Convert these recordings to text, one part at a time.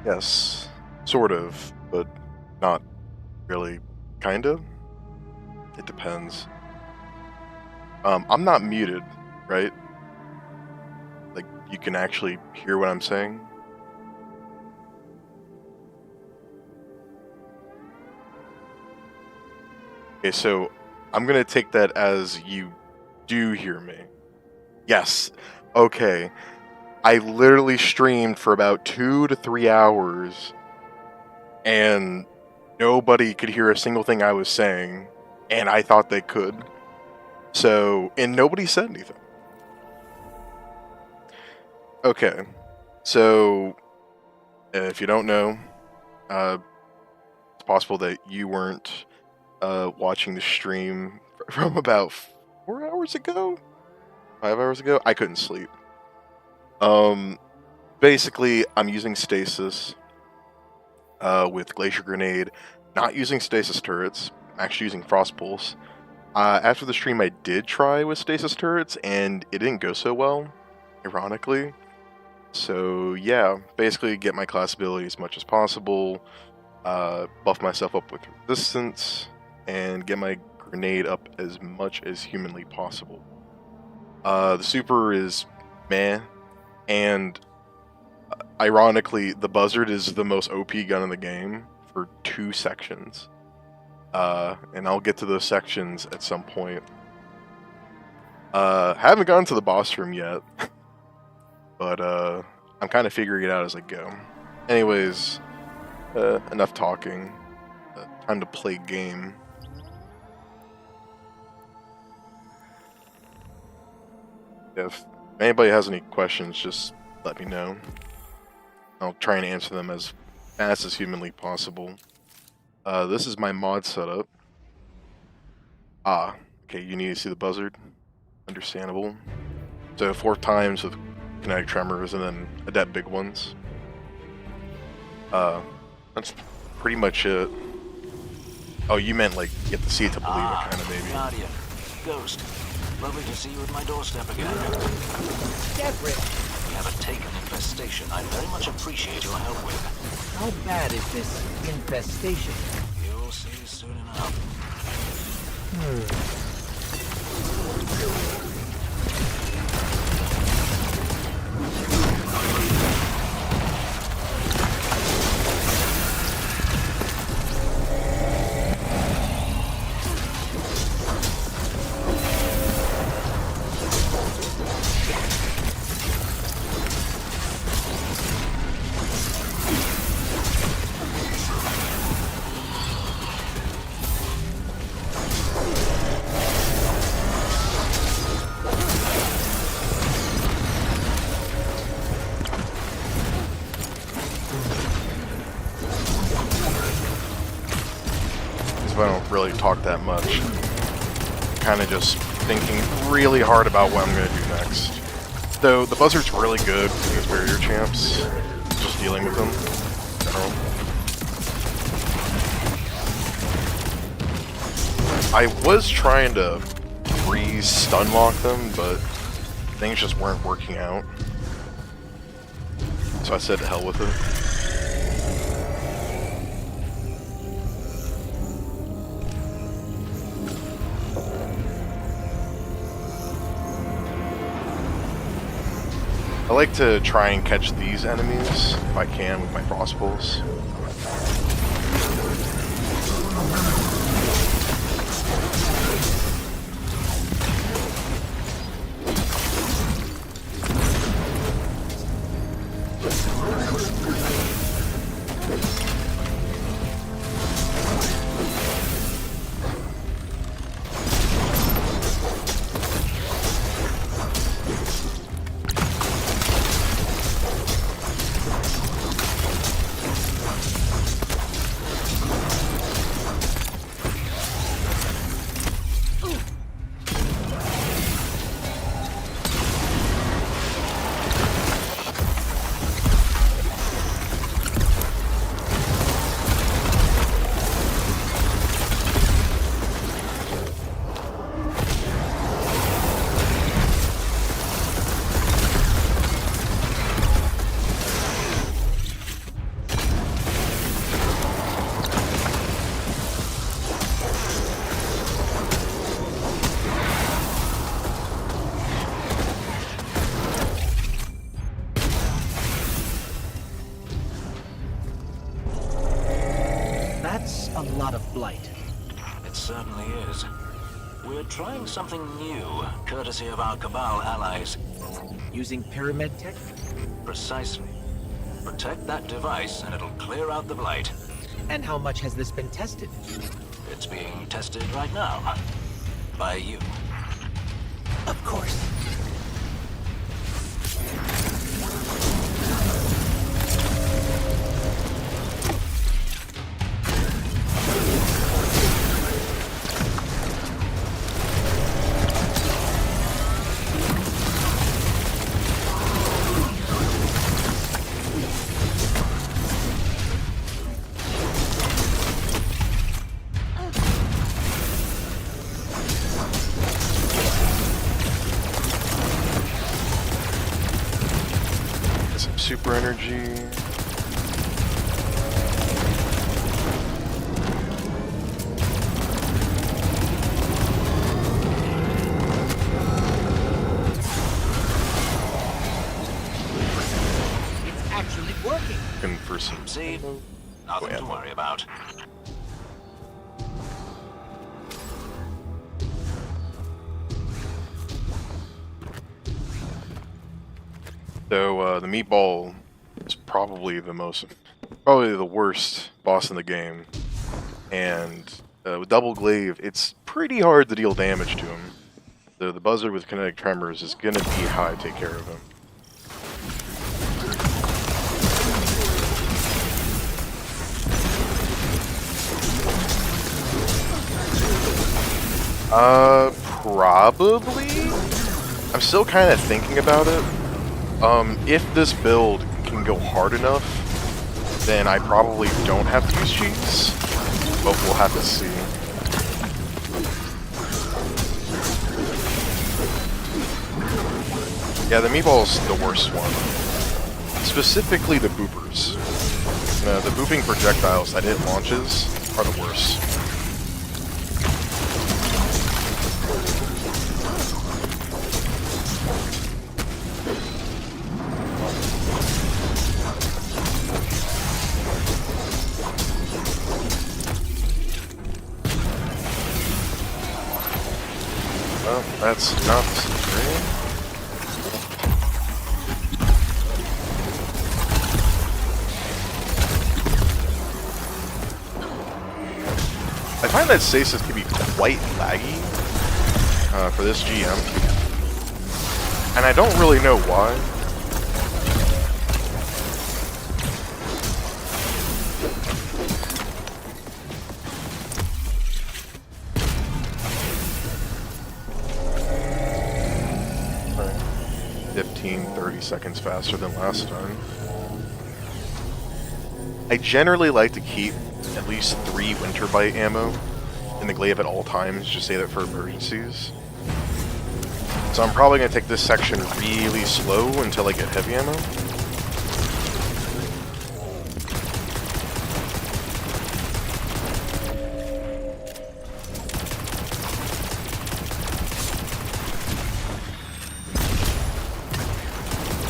Yes, sort of, but not really. Kinda. It depends. I'm not muted, right? Like, you can actually hear what I'm saying? Okay, so I'm gonna take that as you do hear me. Yes. Okay. I literally streamed for about 2 to 3 hours, and nobody could hear a single thing I was saying, and I thought they could. So, and nobody said anything. Okay. So, if you don't know, it's possible that you weren't watching the stream from about 4 hours ago? 5 hours ago? I couldn't sleep. Basically, I'm using Stasis with Glacier Grenade, not using Stasis turrets, I'm actually using Frost Pulse. After the stream, I did try with Stasis turrets, and it didn't go so well, ironically. So yeah, basically get my class ability as much as possible, buff myself up with resistance, and get my grenade up as much as humanly possible. The super is meh, and ironically, the buzzard is the most OP gun in the game for 2 sections. And I'll get to those sections at some point. Haven't gotten to the boss room yet, but I'm kind of figuring it out as I go. Anyways, enough talking. Time to play game. If anybody has any questions, just let me know. I'll try and answer them as fast as humanly possible. This is my mod setup. Okay, you need to see the buzzard. Understandable. So 4 times with kinetic tremors and then adept big ones. That's pretty much it. Oh, you meant like get to see it to believe it, kind of maybe. Guardian, Ghost, lovely to see you at my doorstep again. Everett, We have a taken infestation I very much appreciate your help with. how bad is this infestation? You'll see soon enough. I don't really talk that much. Kind of just thinking really hard about what I'm going to do next. Though the buzzard's really good against barrier champs, just dealing with them in general. I was trying to freeze stun lock them, but things just weren't working out. So I said to hell with it. I like to try and catch these enemies, if I can, with my frost pulse. lot of blight. It certainly is. We're trying something new, courtesy of our Cabal allies. Using pyramid tech? Precisely. Protect that device and it'll clear out the blight. And how much has this been tested? It's being tested right now. By you. Of course. Super energy. It's actually working. And for some See? Nothing to ammo. worry about. So the meatball is probably the worst boss in the game, and with double glaive, it's pretty hard to deal damage to him. The buzzard with kinetic tremors is gonna be how I take care of him. Probably. I'm still kind of thinking about it. If this build can go hard enough, then I probably don't have to use cheese, but we'll have to see. Yeah, the meatball's the worst one. Specifically the boopers. The booping projectiles that hit launches are the worst. Well, that's not great. I find that Stasis can be quite laggy for this GM, and I don't really know why. Right. 15-30 seconds faster than last time. I generally like to keep at least 3 Winterbite ammo in the glaive at all times, just save it for emergencies. So I'm probably going to take this section really slow until I get heavy ammo.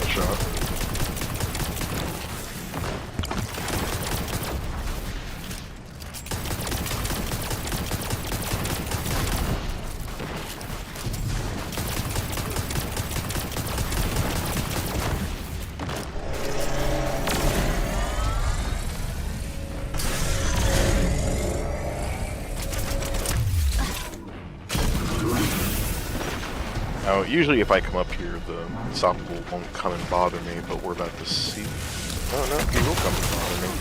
Shot. Now, usually if I come up here, the unstoppable won't come and bother me, but we're about to see. Oh no, he will come and bother me.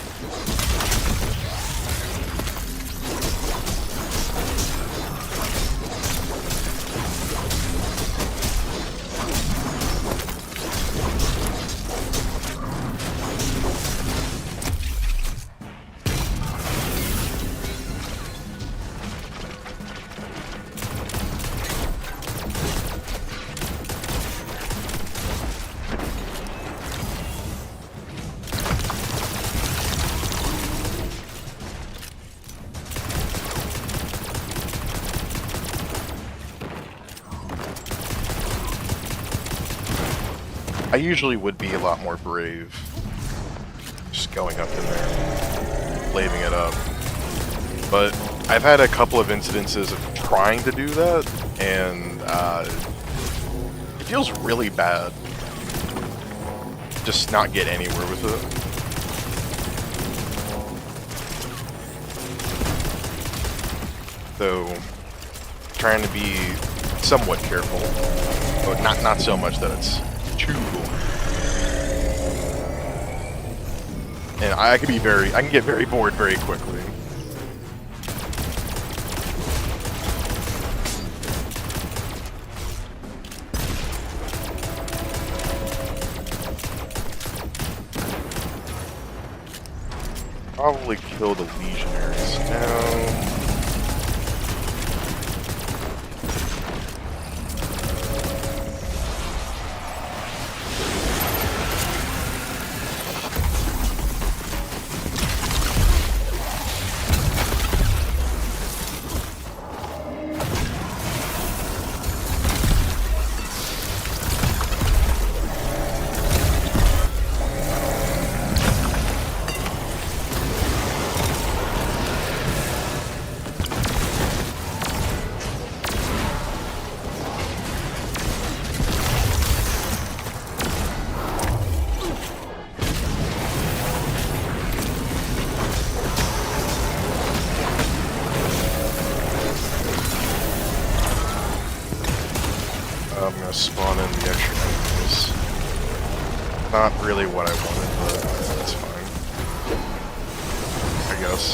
I usually would be a lot more brave. Just going up in there, laving it up. But I've had a couple of incidences of trying to do that, and it feels really bad. Just not get anywhere with it. So, trying to be somewhat careful, but not so much that it's too cool. And I can get very bored very quickly. Probably kill the legionaries now. I'm gonna spawn in the extra enemies. Not really what I wanted, but that's fine. I guess.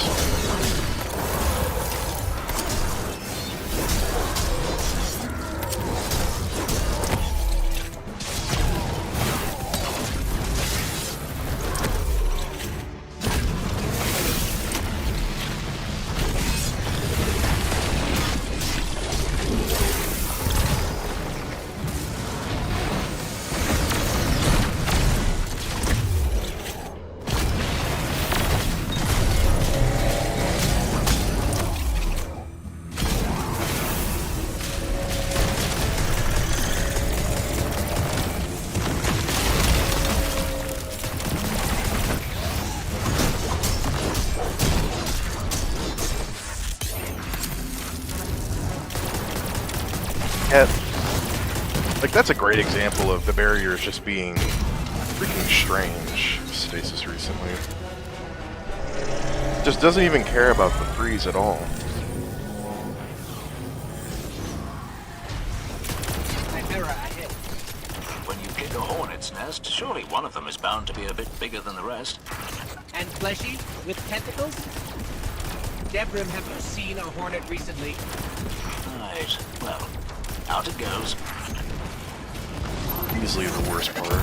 Yeah, like that's a great example of the barriers just being freaking strange. Stasis recently just doesn't even care about the freeze at all. Chimera ahead. When you kick a hornet's nest, surely one of them is bound to be a bit bigger than the rest. And fleshy with tentacles? Debrim, have you seen a hornet recently? Right, well, out it goes. Easily the worst part.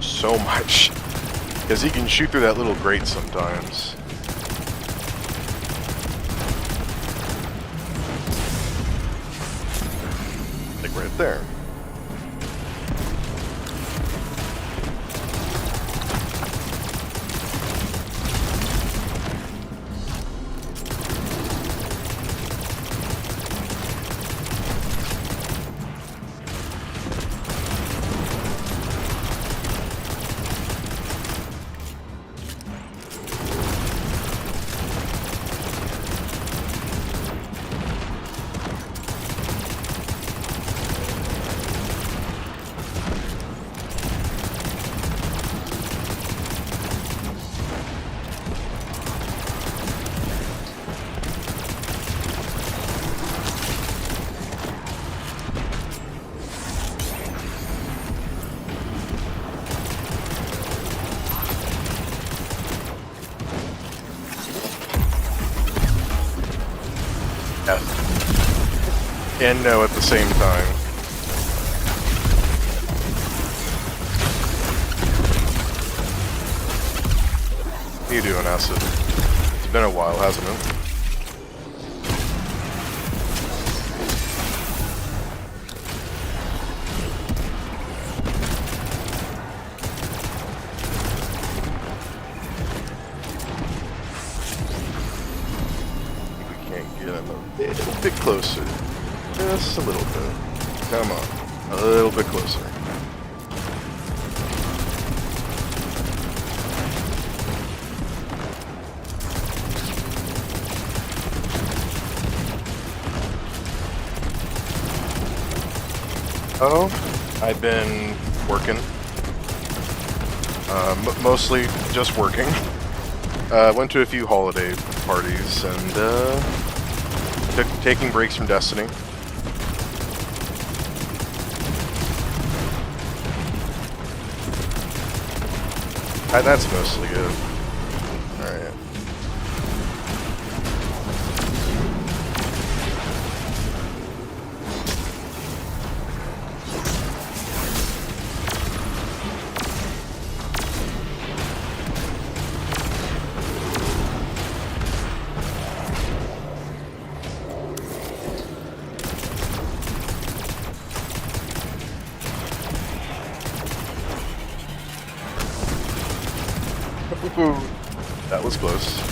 So much, because he can shoot through that little grate sometimes. Like right there. and no at the same time. How you doing, Acid? It's been a while, hasn't it? A little bit closer. Just a little bit. Come on. A little bit closer. Oh, I've been working. Mostly just working. Went to a few holiday parties and, taking breaks from Destiny. That's mostly good. Alright. Ooh, that was close.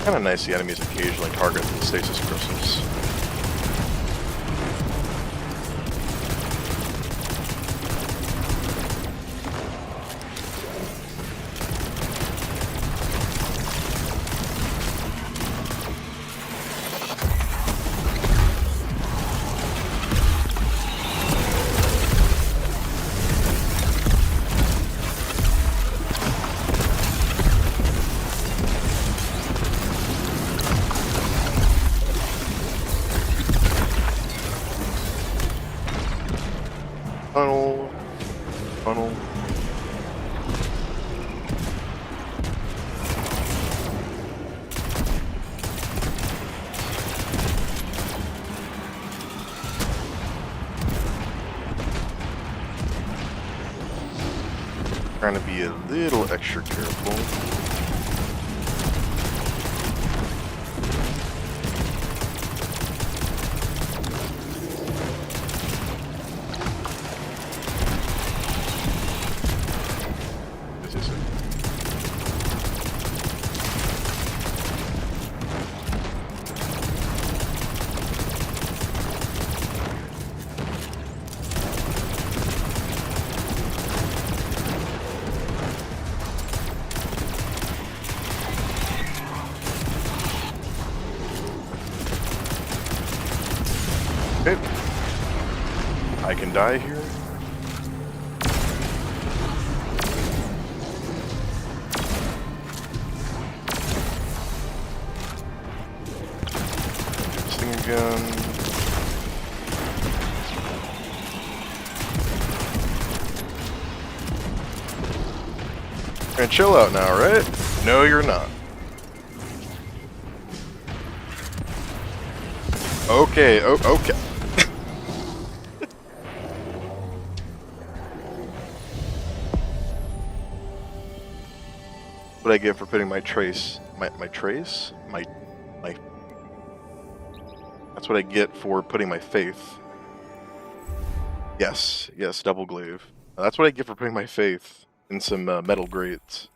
Kind of nice the enemies occasionally target the stasis crystals. Funnel. Trying to be a little extra careful. Okay. I can die here. Do this thing again. And chill out now, right? No, you're not. Okay, okay. What I get for putting my trace my trace? My... That's what I get for putting my faith. Yes, double glaive. That's what I get for putting my faith in some metal grates.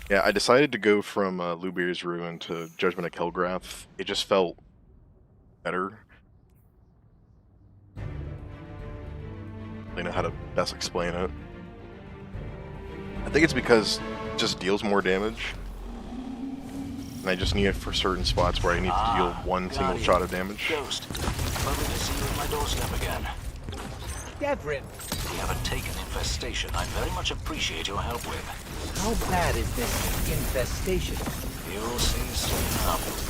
Yeah, I decided to go from Lubir's Ruin to Judgment of Kelgrath. It just felt better. I don't know how to best explain it. I think it's because it just deals more damage. And I just need it for certain spots where I need to deal one single shot of damage. Ghost, lovely to see you at my doorstep again. Devrim, We have a taken infestation I very much appreciate your help with. how bad is this infestation? You'll see soon enough.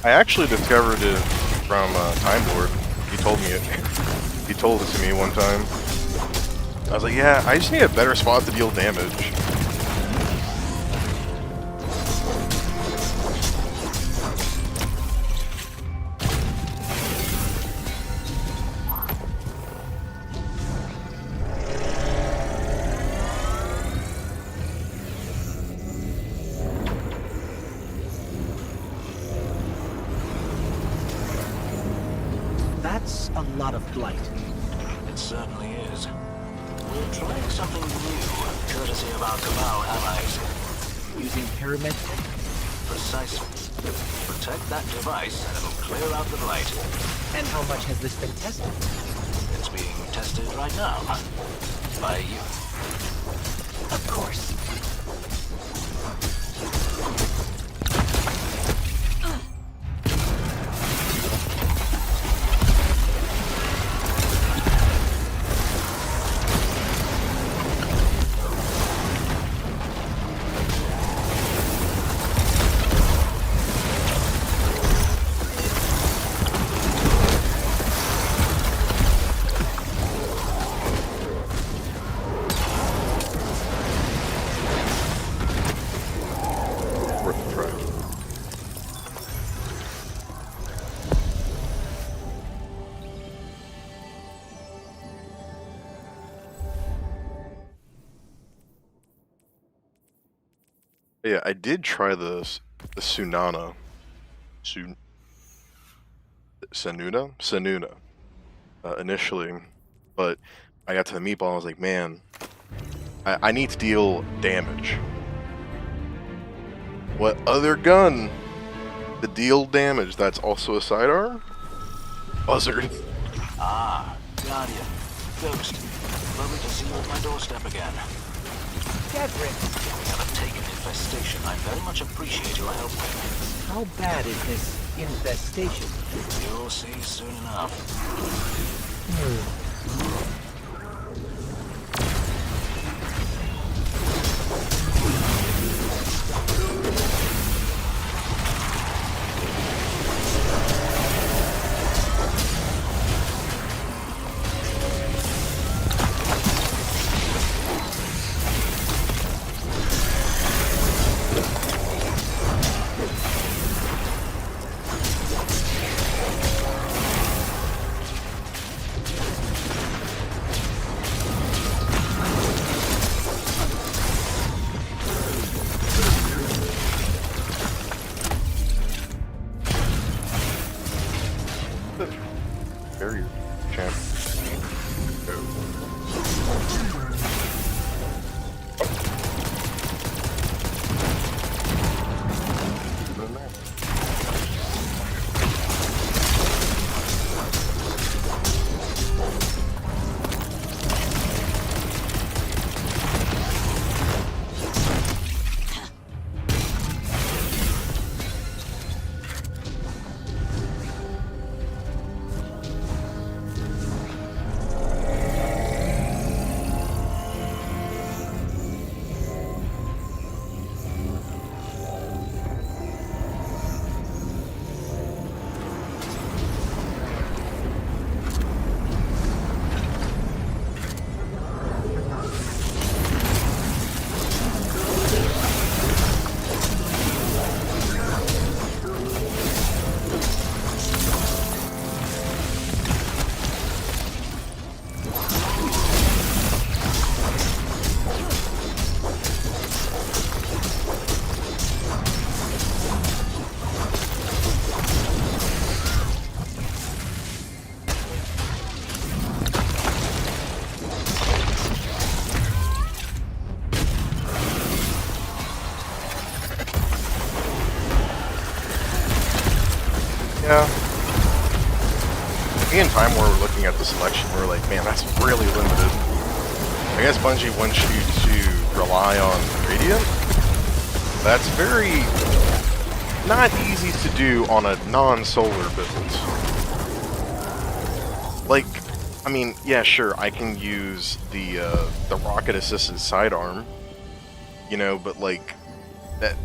I actually discovered it from Time Lord. He told me it. He told it to me one time. I was like, yeah, I just need a better spot to deal damage. That's a lot of blight. It certainly is. We're trying something new, courtesy of our Cabal allies. Using pyramid? Precisely. Protect that device and it'll clear out the blight. And how much has this been tested? It's being tested right now. By you. Of course. Worth a try. Yeah, I did try the Sunana. Sanuna initially, but I got to the meatball and I was like, man, I need to deal damage. What other gun to deal damage that's also a sidearm? Buzzard. Ah, Guardian. Ghost. Lovely to see you at my doorstep again. Devrim, We have a taken infestation I very much appreciate your help with. how bad is this infestation? You'll see soon enough. Yeah. Me and Time War were looking at the selection, we were like, man, that's really limited. I guess Bungie wants you to rely on Radiant. That's very not easy to do on a non-solar build. Like, I mean, yeah, sure, I can use the rocket-assisted sidearm, you know, but like that,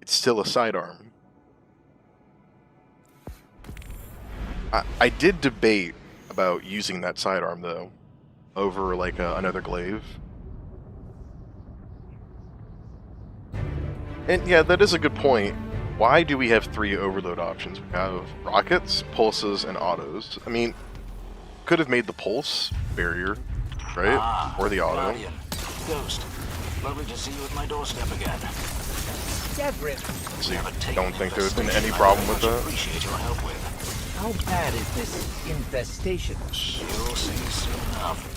it's still a sidearm. I did debate about using that sidearm though, over like another glaive. And yeah, that is a good point. Why do we have 3 overload options? We have rockets, pulses, and autos. I mean, could have made the pulse barrier, right? Or the auto. Guardian. Ghost. Lovely to see you at my doorstep again. Devrim, See, don't think there would have been any problem with that. Appreciate your help with. how bad is this infestation? You'll see soon enough.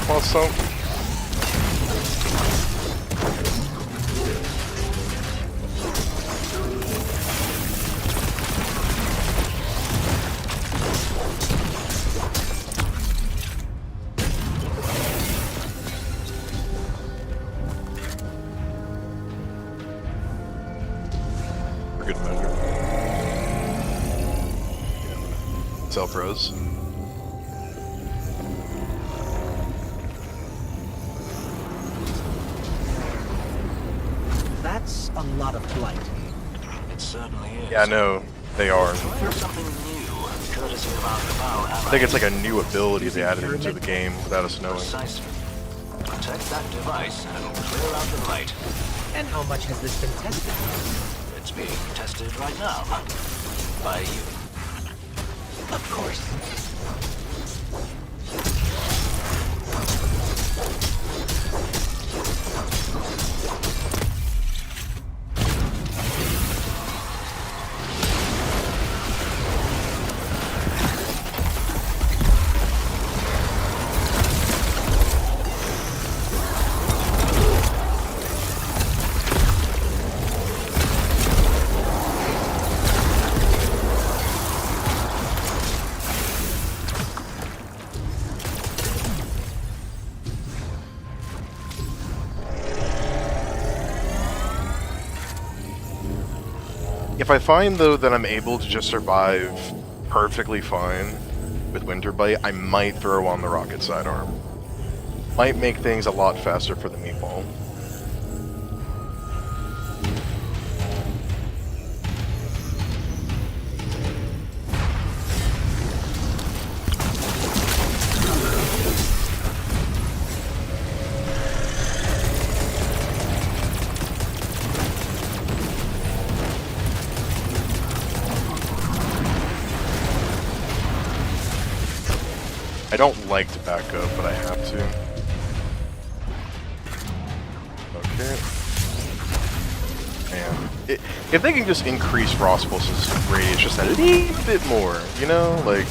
Also, for good measure. Self-res. That's a lot of blight. It certainly is. Yeah, no, they are. Trying something new, courtesy of our Cabal allies. I think it's like a new ability they added into the game without us knowing. Precisely. Protect that device and clear out the light. And how much has this been tested? It's being tested right now. By you. Of course. If I find, though, that I'm able to just survive perfectly fine with Winterbite, I might throw on the rocket sidearm. Might make things a lot faster for the meatball. I don't like to back up, but I have to. Okay. Man, if they can just increase Frostpulse's radius just a little bit more, you know, like,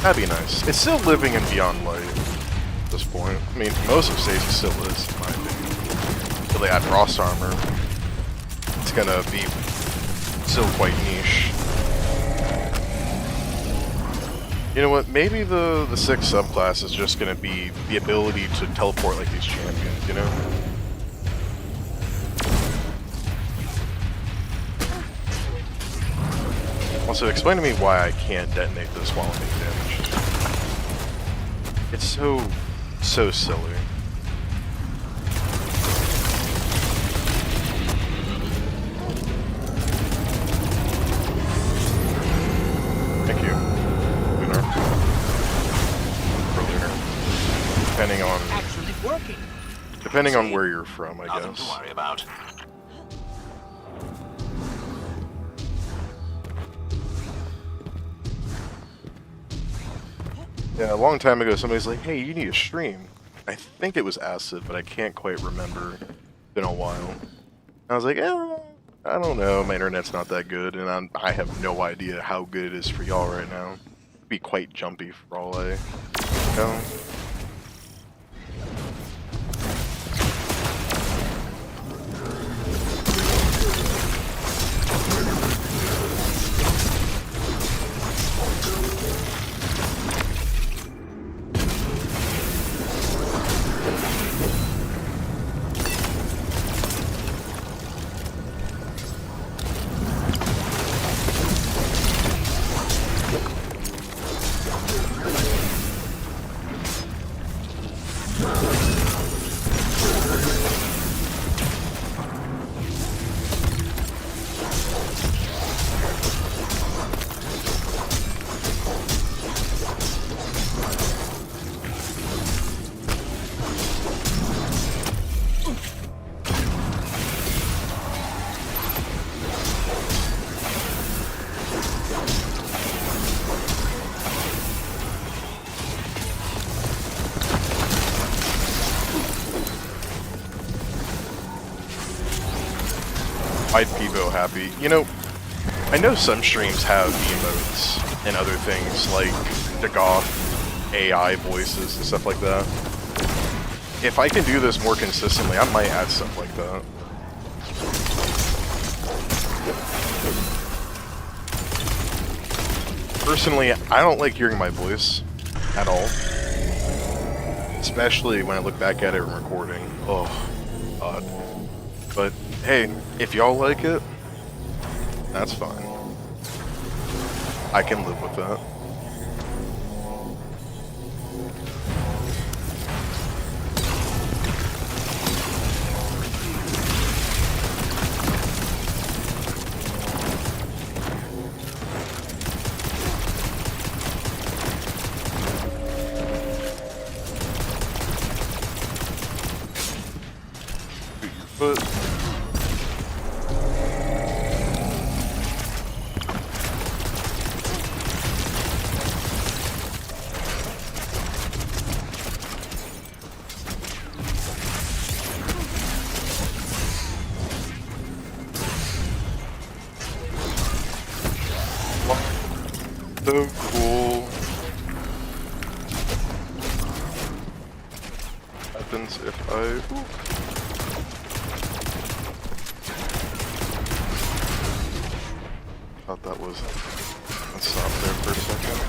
that'd be nice. It's still living in Beyond Light at this point. I mean, most of Stasis still is, in my opinion. Until they add Frost Armor, it's gonna be still quite niche. You know what, maybe the 6th subclass is just gonna be the ability to teleport like these champions, you know? Also, explain to me why I can't detonate this while I'm making damage. It's so silly. Thank you, Lunar. For Lunar. Actually working. Depending on where you're from, I Nothing guess. to worry about. Yeah, a long time ago, somebody's like, "Hey, you need a stream." I think it was Acid, but I can't quite remember. It's been a while. I was like, I don't know. My internet's not that good, and I have no idea how good it is for y'all right now. It'd be quite jumpy for all I know. I'd Pivo happy. You know, I know some streams have emotes and other things like the Goth AI voices and stuff like that. If I can do this more consistently, I might add stuff like that. Personally, I don't like hearing my voice at all. Especially when I look back at it in recording. Oh, God. But hey, if y'all like it, that's fine. I can live with that. But so cool. Happens if I. Ooh. Thought that was. Let's stop there for a second.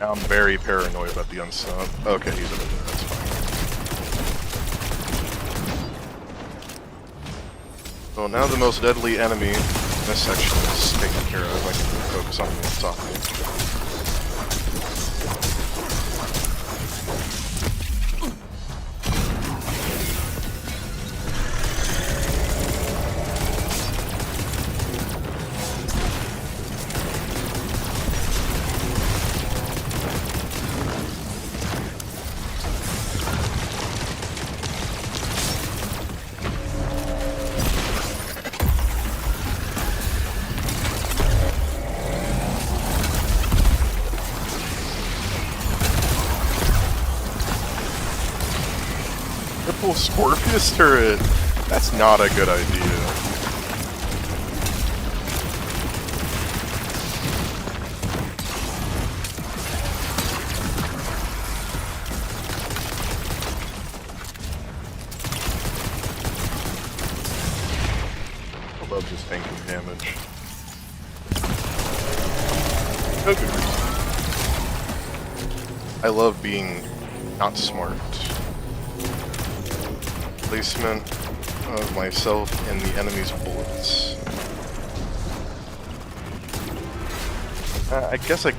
Now I'm very paranoid about the unstop. Okay, he's over there. That's fine. Well, now the most deadly enemy in this section is taken care of. I can focus on the top. Triple Scorpius turret. That's not a good idea. I love just tanking damage. Okay. I love being not smart. Placement, of myself and the enemy's bullets. I guess I...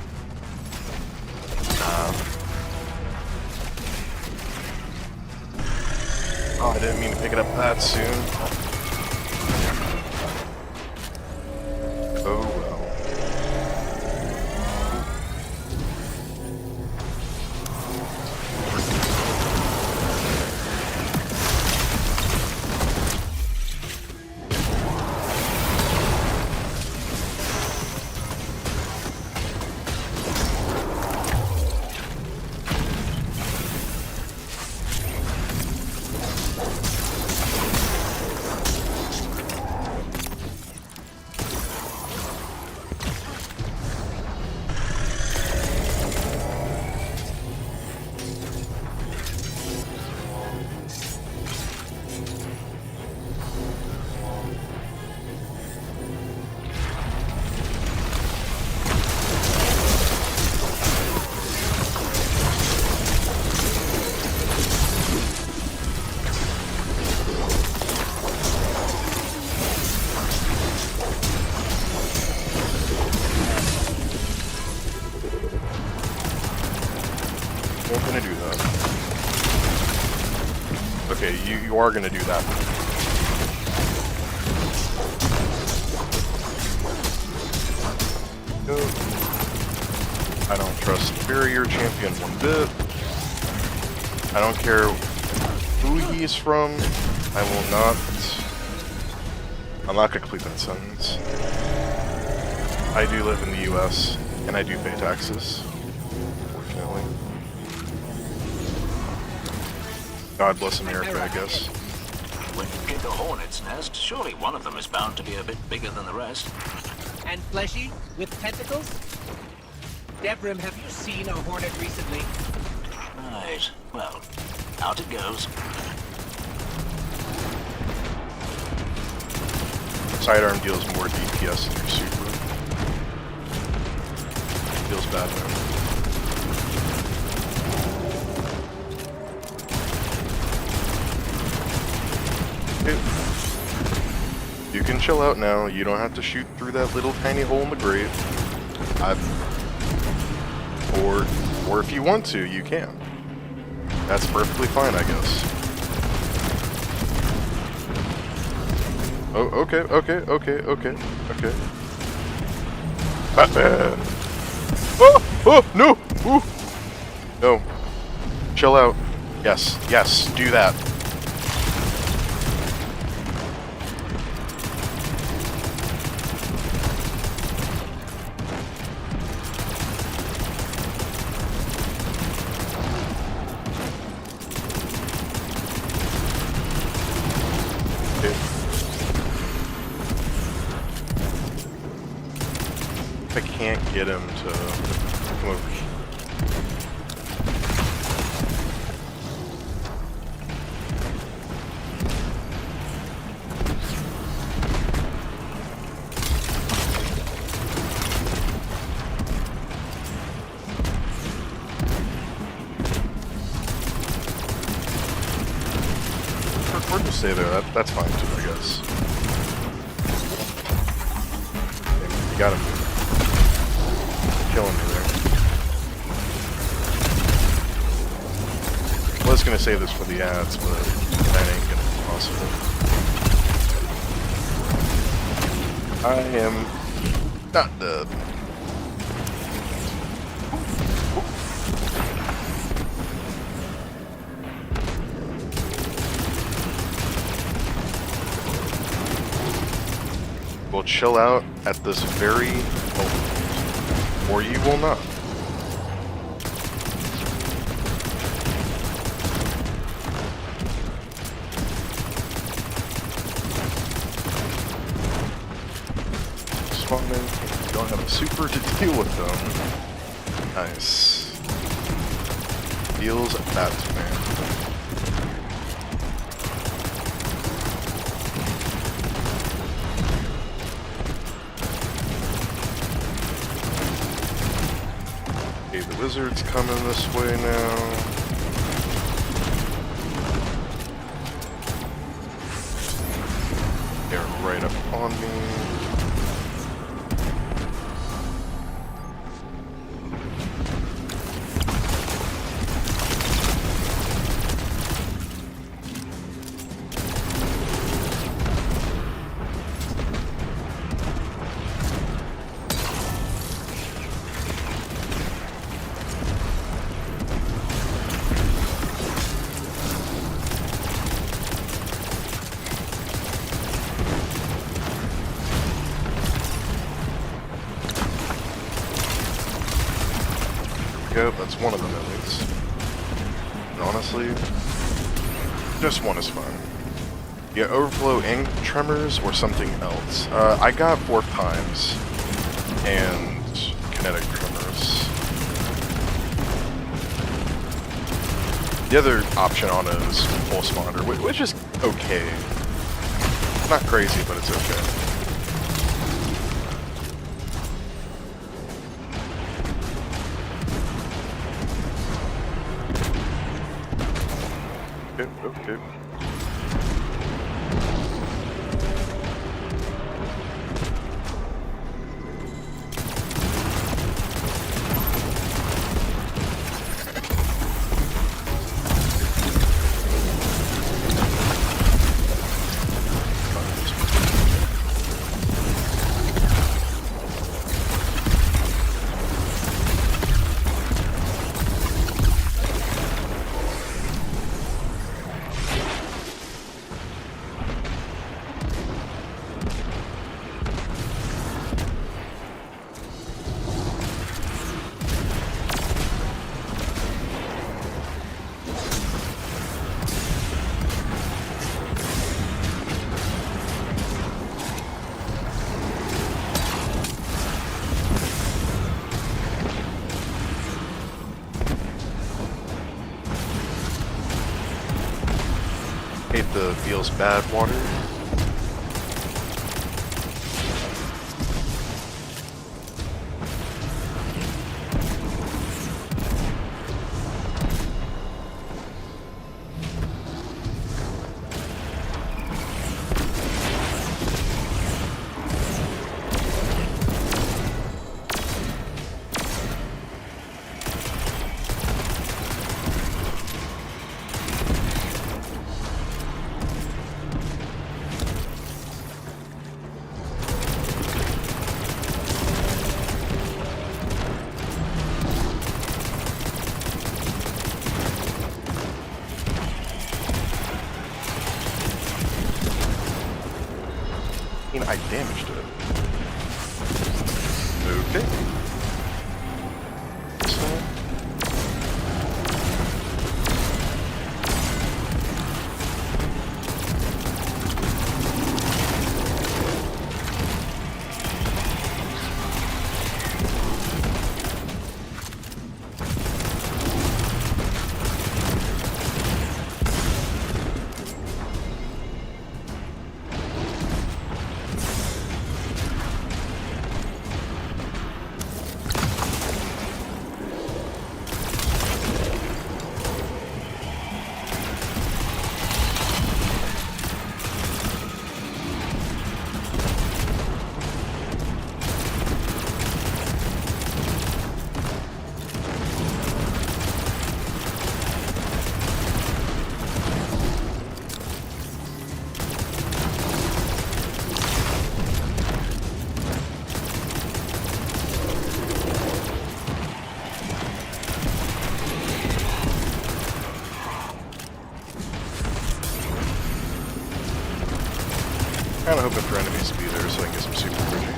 Oh, I didn't mean to pick it up that soon. Oh well. I'm gonna do that. Okay, you are gonna do that. No. I don't trust Barrier Champion one bit. I don't care who he's from. I will not. I'm not gonna complete that sentence. I do live in the US, and I do pay taxes. Unfortunately. God bless America, I guess. When you get a hornet's nest, surely one of them is bound to be a bit bigger than the rest. And fleshy, with tentacles? Debrim, have you seen a hornet recently? Right. Well, out it goes. Sidearm deals more DPS than your super. Feels bad, man. You can chill out now. You don't have to shoot through that little tiny hole in the grave. Or if you want to, you can. That's perfectly fine, I guess. Oh, okay. Batman! Oh, no! Ooh! No. Chill out. Yes, do that. I can't get him to come over here. Or just stay there, that's fine too, I guess. You got him. Killing me there. I was gonna save this for the ads, but that ain't gonna be possible. I am not dead. We'll chill out at this very moment, or you will not. Spawning, you don't have a super to deal with them. Nice. Feels that, man. Okay, the wizard's coming this way now. it's one of them at least. And honestly, just one is fine. Yeah, overflow ink tremors or something else. I got warp times and kinetic tremors. The other option on it is pulse monitor, which is okay. Not crazy, but it's okay. Okay. Hate the feels bad water. I damaged it. Okay. Kinda hoping for enemies to be there so I can get some super bridging.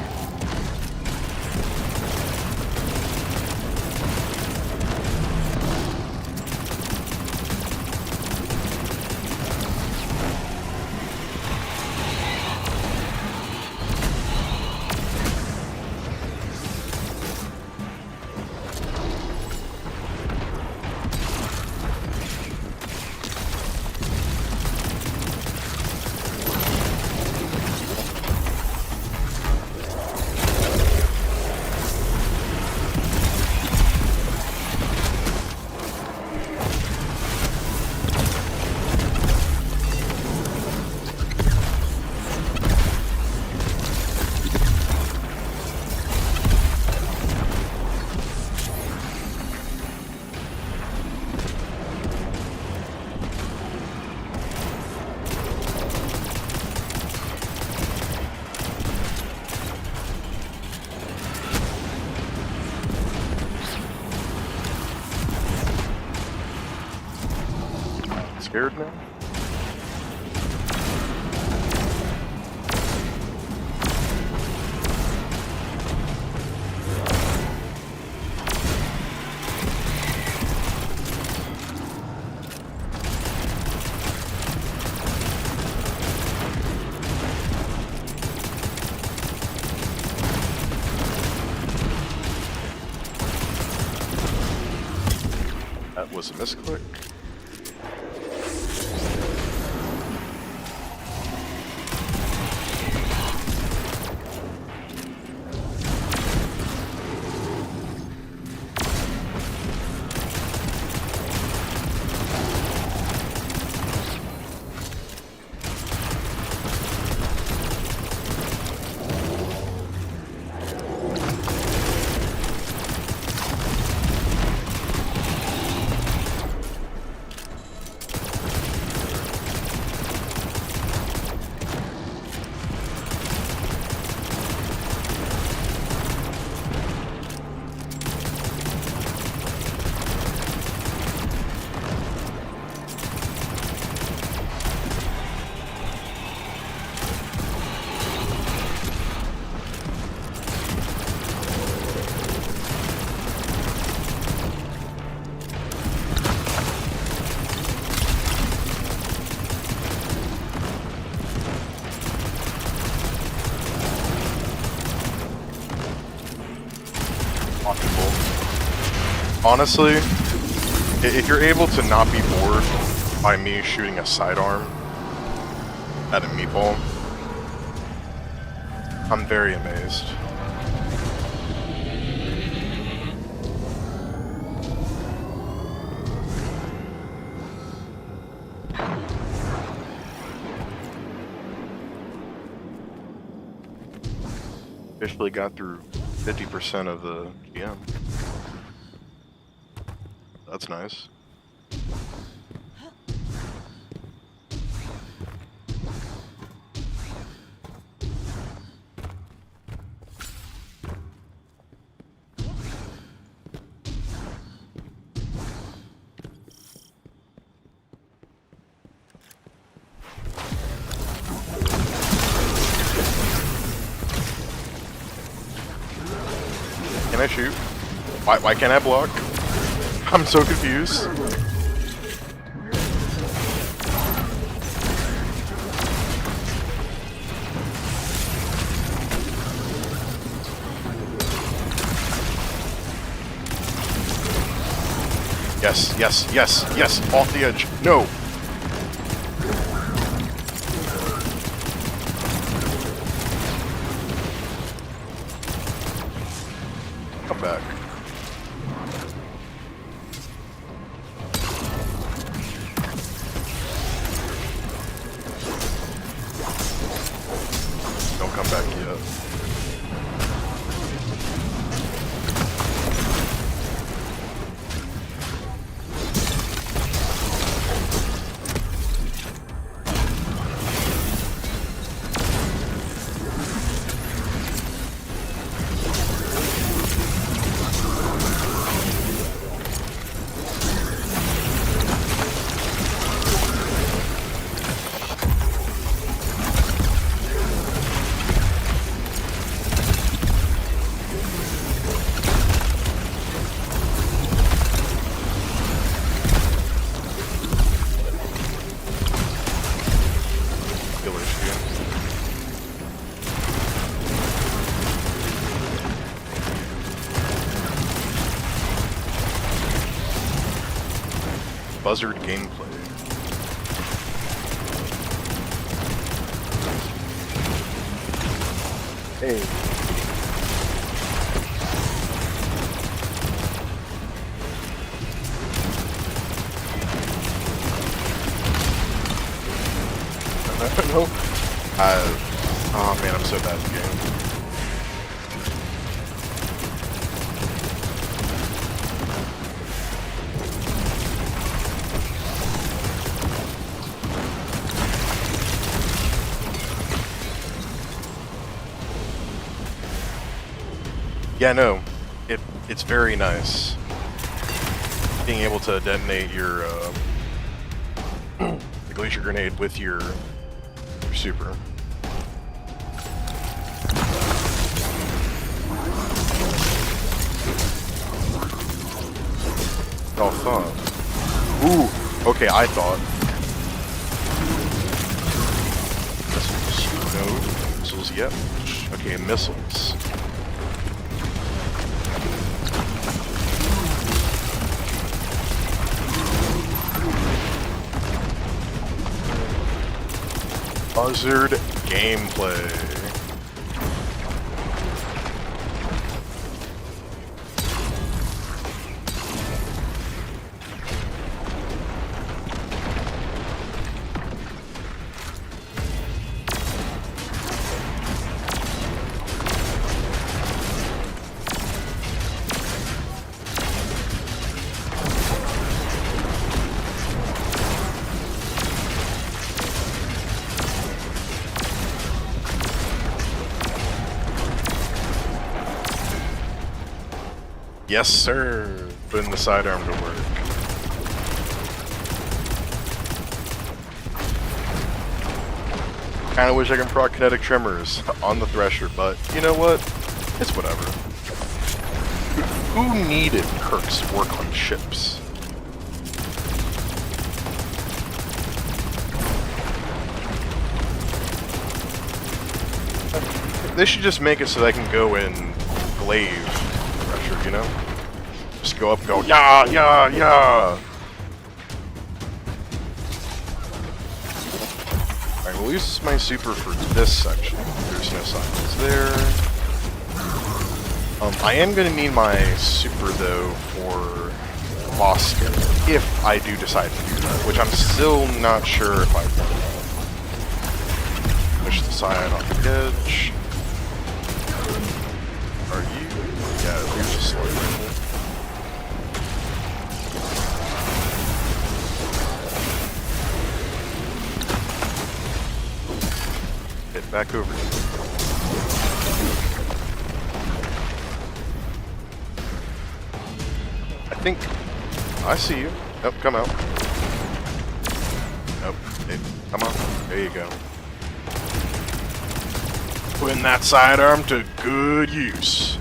Scared now? was a misclick. Honestly, if you're able to not be bored by me shooting a sidearm at a meatball, I'm very amazed. Officially got through 50% of the GM. That's nice. Can I shoot? Why can't I block? I'm so confused. Yes, yes, yes, yes, off the edge. No. Come back. Don't come back yet. Buzzard gameplay. Hey. No. Oh man, I'm so bad at the game. Yeah, no, it's very nice being able to detonate your the glacier grenade with your super. Oh fuck! Ooh, okay, I thought. Missiles, no missiles yet. Okay, missiles. Buzzard gameplay. Yes, sir. Putting the sidearm to work. Kinda wish I could proc kinetic tremors on the Thresher, but you know what? It's whatever. Who needed Kirk's work on ships? They should just make it so that I can go in glaive Thresher, you know? Just go up and go, yeah, yeah, yeah! Alright, we'll use my super for this section. There's no signs there. I am going to need my super, though, for boss skill, if I do decide to do that, which I'm still not sure if I want. Push the side off the edge. Are you? Yeah, you're just slow rifle. Get back over here. I think I see you. Nope, come out. Nope, hey, come on. There you go. Putting that sidearm to good use.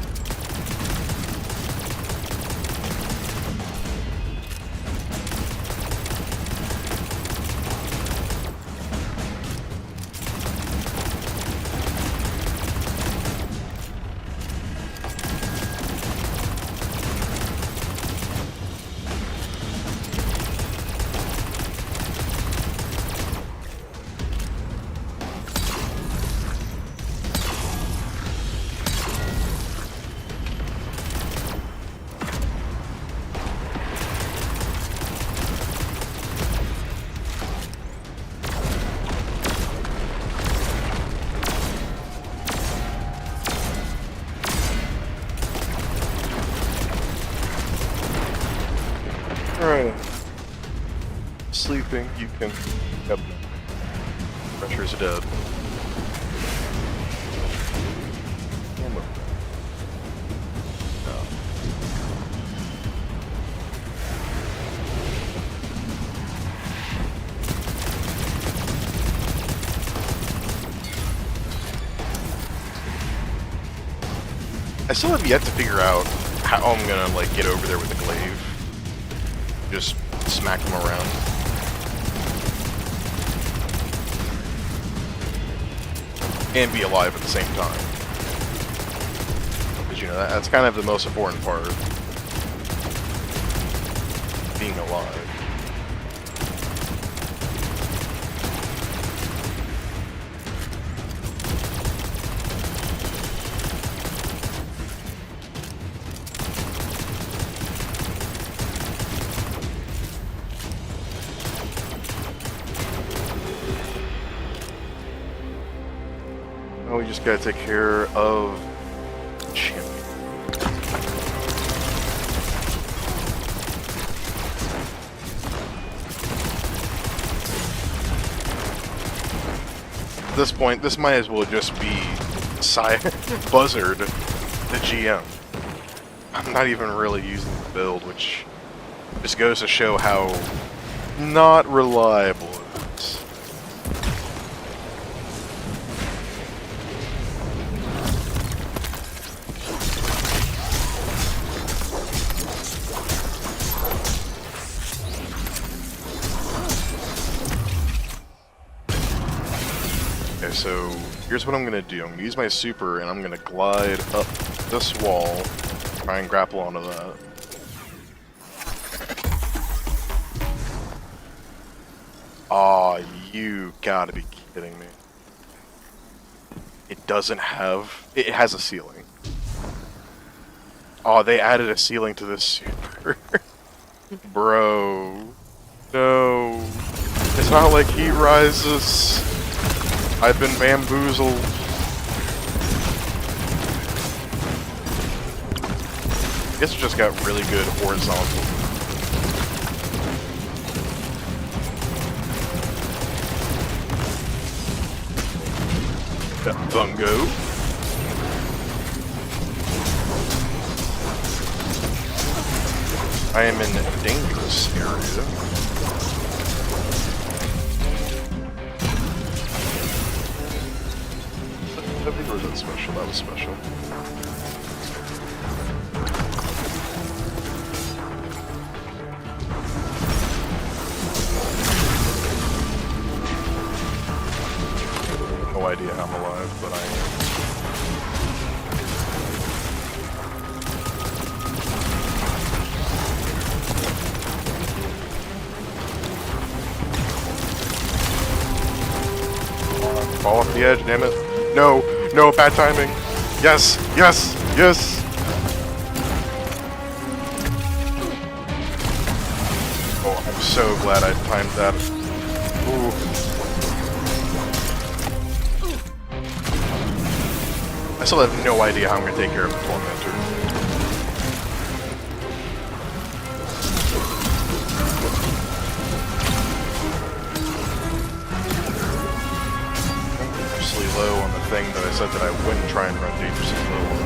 Alright. Sleeping, you can. Yep. Pressure's dead. Almost. No. I still have yet to figure out how I'm gonna like get over there with the glaive. Just smack them around. And be alive at the same time. Because, you know, that's kind of the most important part. Being alive. Oh, we just gotta take care of champion. At this point, this might as well just be Buzzard, the GM. I'm not even really using the build, which just goes to show how not reliable it is. Okay, so here's what I'm gonna do. I'm gonna use my super and I'm gonna glide up this wall, try and grapple onto that. Aw, you gotta be kidding me. it doesn't have... It has a ceiling. Oh, they added a ceiling to this super. Bro. No. It's not like heat rises. I've been bamboozled. I guess it just got really good horizontal. Bungo. I am in a dangerous area. I think was that special? That was special. No idea how I'm alive, but I am. Fall off the edge, damn it. No, no, bad timing. Yes, yes, yes. Oh, I'm so glad I timed that. Ooh. I still have no idea how I'm going to take care of the Tormentor. Dangerously low on the thing that I said that I wouldn't try and run dangerously low on.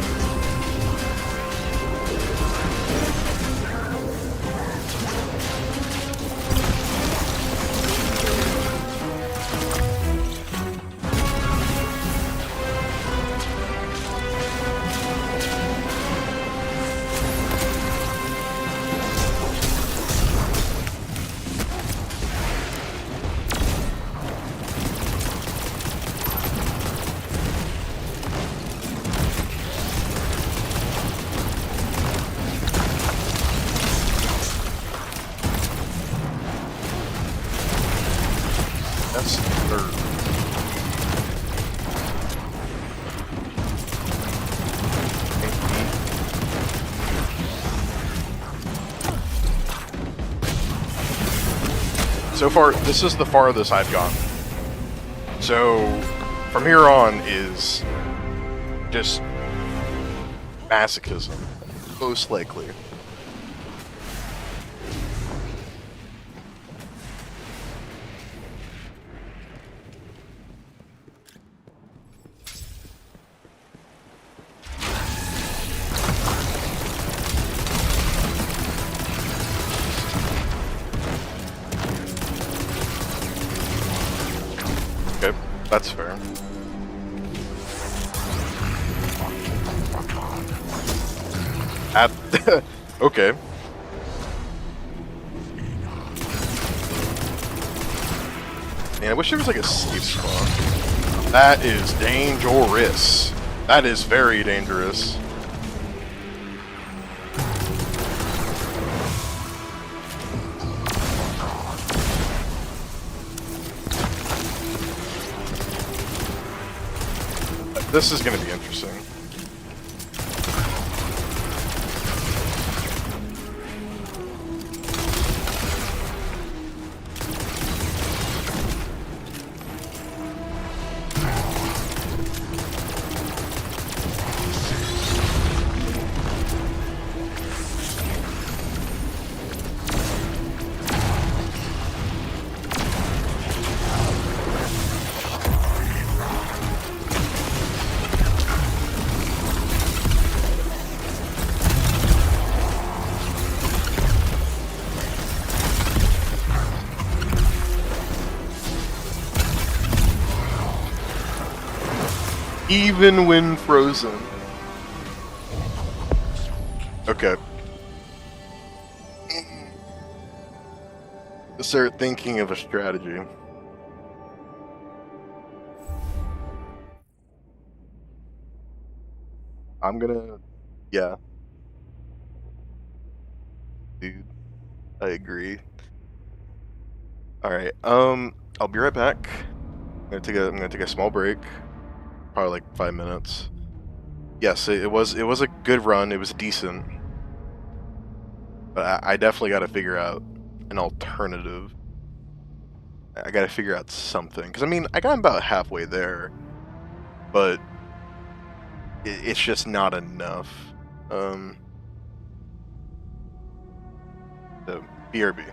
That's third. So far, this is the farthest I've gone. So, from here on is just masochism, most likely. Okay, that's fair. Okay. Man, I wish there was like a safe spot. That is dangerous. That is very dangerous. This is going to be interesting. Even when frozen. Okay. Let's start thinking of a strategy. I'm gonna... Yeah. Dude, I agree. Alright, I'll be right back. I'm gonna take a small break. probably like 5 minutes. Yes, it was a good run. It was decent, but I definitely got to figure out an alternative. I got to figure out something, because I mean I got about halfway there, but it's just not enough. So BRB.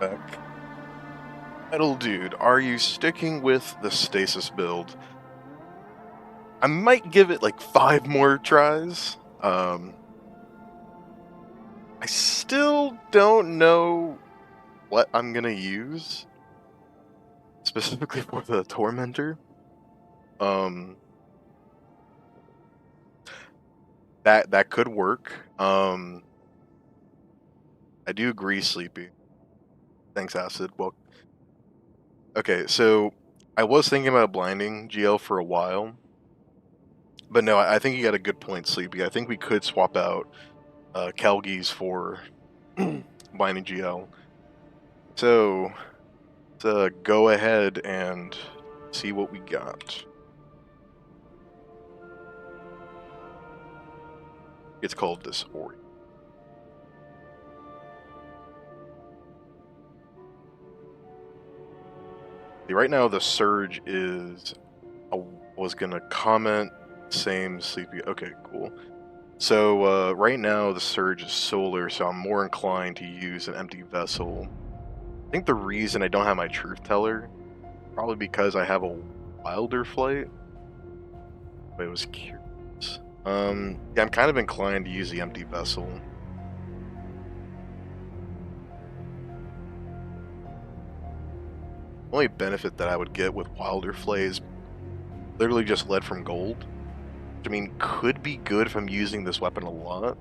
Back. Metal Dude, are you sticking with the Stasis build? I might give it like 5 more tries. I still don't know what I'm gonna use specifically for the Tormentor. That could work. I do agree, Sleepy. Thanks, Acid. Well, okay, so I was thinking about blinding GL for a while, but no, I think you got a good point, Sleepy. I think we could swap out Calgies for blinding GL. So, let's go ahead and see what we got. It's called Disorient. Right now, the Surge is. I was gonna comment. Same Sleepy. Okay, cool. So right now the Surge is solar, so I'm more inclined to use an empty vessel. I think the reason I don't have my Truth Teller, probably because I have a Wilder Flight. But it was curious. Yeah, I'm kind of inclined to use the empty vessel. The only benefit that I would get with Wilder Flay is literally just lead from gold. Which, I mean, could be good if I'm using this weapon a lot.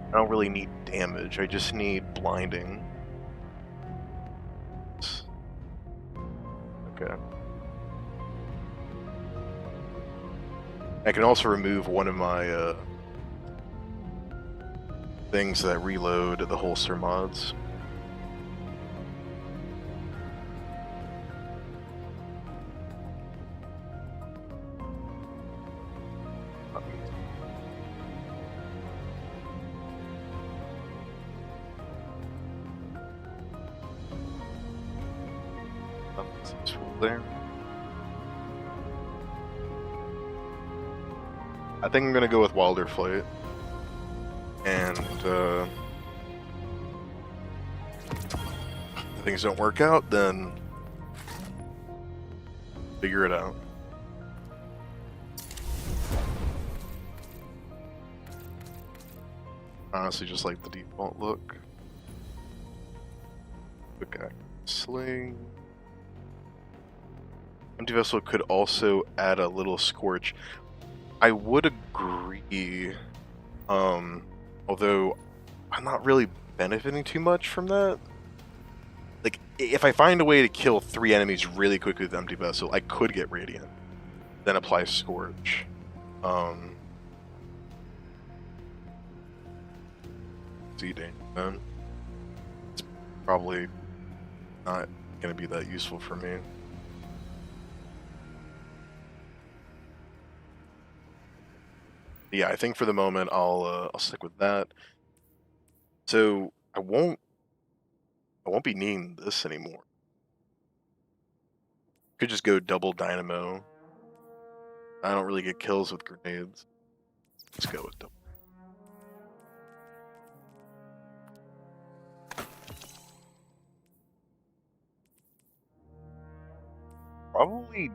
I don't really need damage, I just need blinding. Okay. I can also remove one of my things that reload the holster mods. There. I think I'm gonna go with Wilder Flight, and if things don't work out, then figure it out. Honestly, just like the default look. Okay, sling. Empty vessel could also add a little scorch. I would agree, although I'm not really benefiting too much from that. Like, if I find a way to kill 3 enemies really quickly with empty vessel, I could get radiant, then apply scorch. See, then it's probably not going to be that useful for me. Yeah, I think for the moment I'll stick with that. So I won't be needing this anymore. Could just go double dynamo. I don't really get kills with grenades. Let's go with double. Probably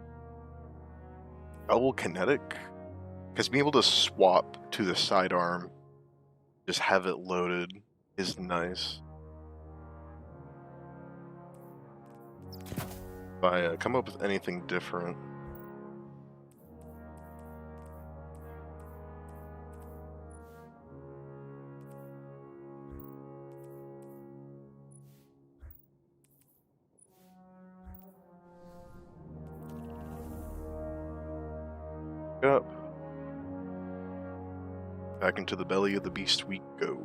double kinetic. Because being able to swap to the sidearm, just have it loaded, is nice. If I come up with anything different. Up. Back into the belly of the beast we go.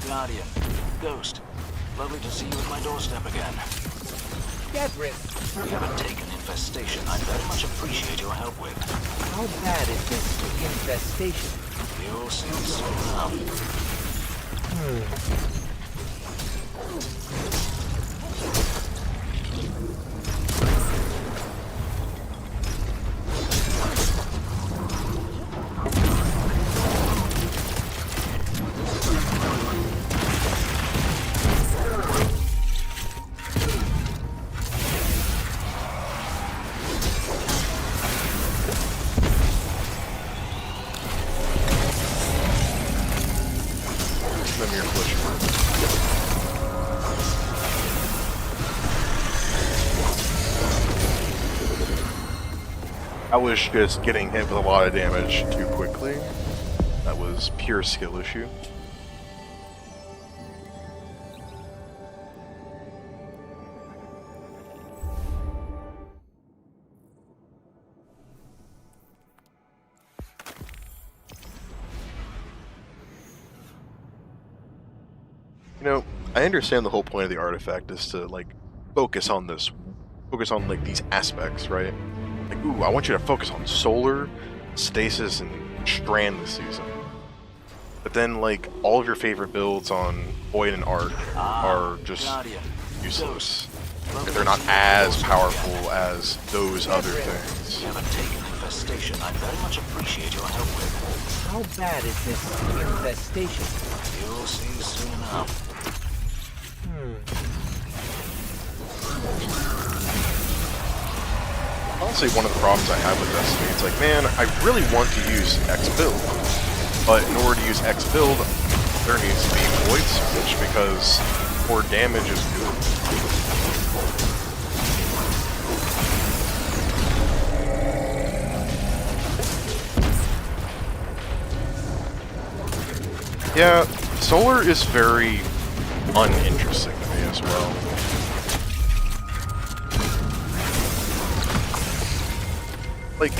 Guardian, Ghost, lovely to see you at my doorstep again. Debris, We have a taken infestation I very much appreciate your help with. how bad is this infestation? You'll see soon enough. I was just getting hit with a lot of damage too quickly. That was pure skill issue. You know, I understand the whole point of the artifact is to like focus on like these aspects, right? Like, ooh, I want you to focus on solar, stasis, and strand this season. But then, like, all of your favorite builds on void and arc are just useless. They're not as powerful as those other things. We have a taken infestation I very much appreciate your help with. How bad is this infestation? You'll see soon enough. Oh, honestly one of the problems I have with Destiny. It's like, man, I really want to use X build, but in order to use X build, there needs to be void switch because more damage is good. Yeah, solar is very uninteresting to me as well. Like,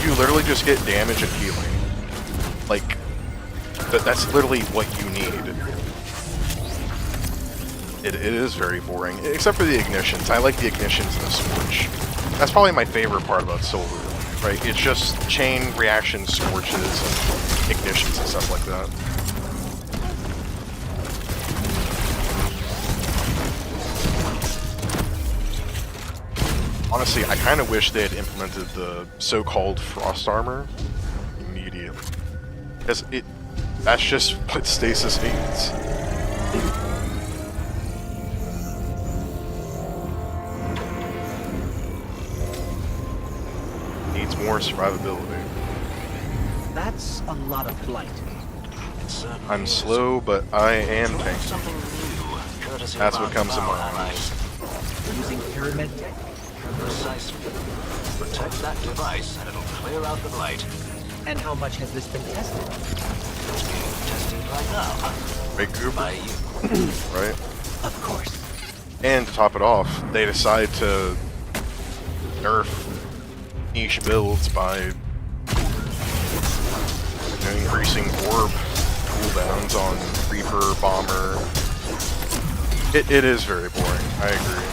you literally just get damage and healing. Like, that's literally what you need. It is very boring, except for the ignitions. I like the ignitions and the scorch. That's probably my favorite part about solar, right? It's just chain reaction scorches and ignitions and stuff like that. Honestly, I kind of wish they had implemented the so-called frost armor immediately. Because that's just what Stasis needs. Needs more survivability. That's a lot of blight. I'm slow, but I am tanky. That's what comes to mind. Using pyramid tech? Precisely. Protect that device and it'll clear out the blight. And how much has this been tested? It's being tested right now. Right, Goober? By you. Right? Of course. And to top it off, they decide to nerf niche builds by increasing orb cooldowns on Reaper, Bomber. It is very boring, I agree.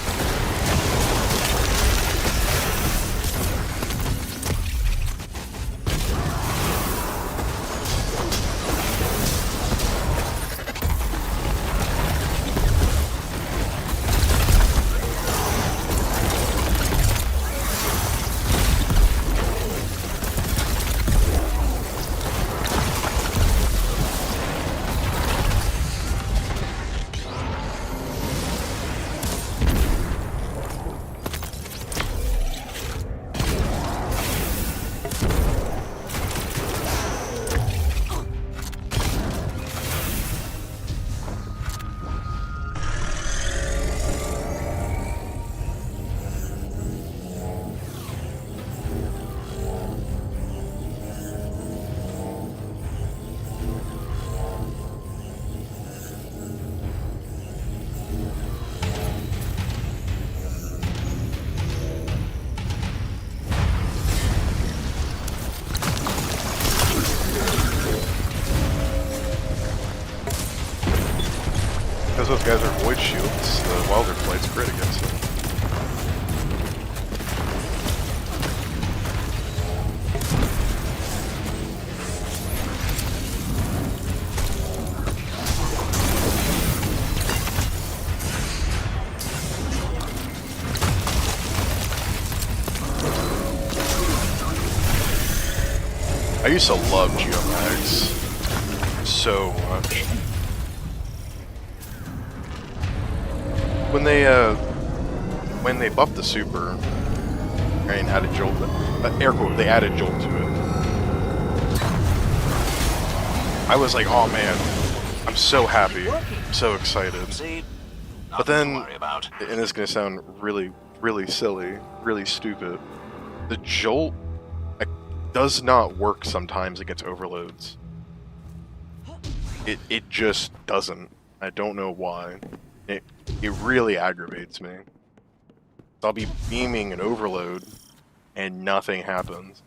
Because those guys are void shields, the Wilder Flight's great against them. I used to love Geomags so much. When they buffed the super and added Jolt, air quote, they added Jolt to it. I was like, oh man, I'm so happy, I'm so excited. But then, and this is gonna sound really, really silly, really stupid, the Jolt does not work sometimes against overloads. It just doesn't. I don't know why. It really aggravates me. I'll be beaming an overload and nothing happens.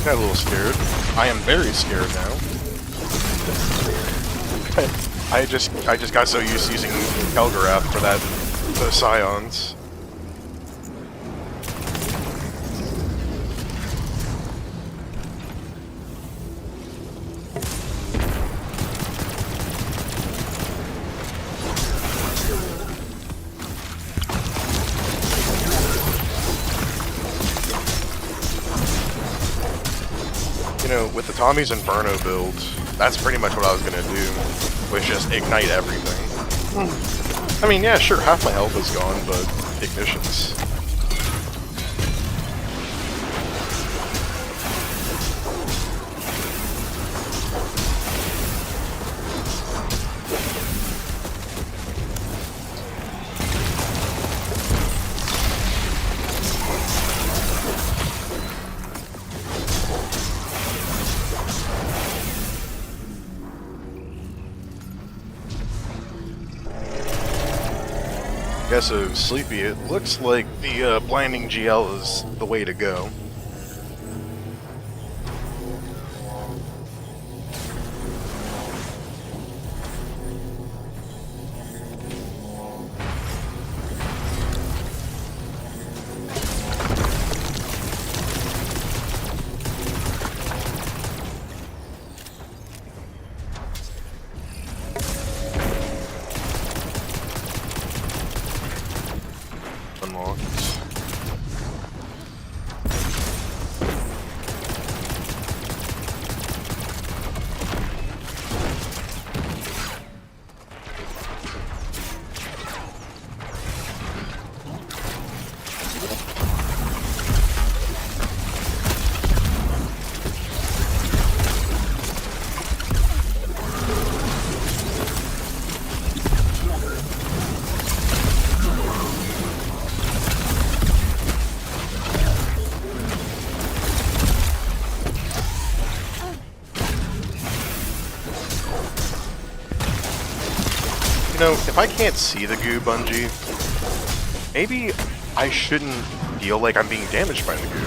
Got a little scared. I am very scared now. I just got so used to using Kelgarath for that. The Scions. You know, with the Tommy's Inferno build, that's pretty much what I was gonna do, was just ignite everything. I mean, yeah, sure, half my health is gone, but ignitions. Yeah, so Sleepy, it looks like the blinding GL is the way to go. Unlocked. You know, if I can't see the goo, Bungie, maybe I shouldn't feel like I'm being damaged by the goo.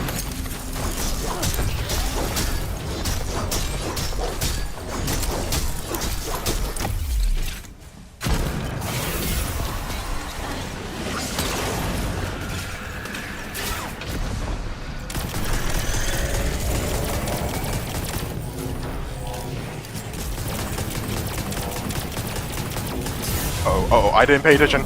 Oh, I didn't pay attention.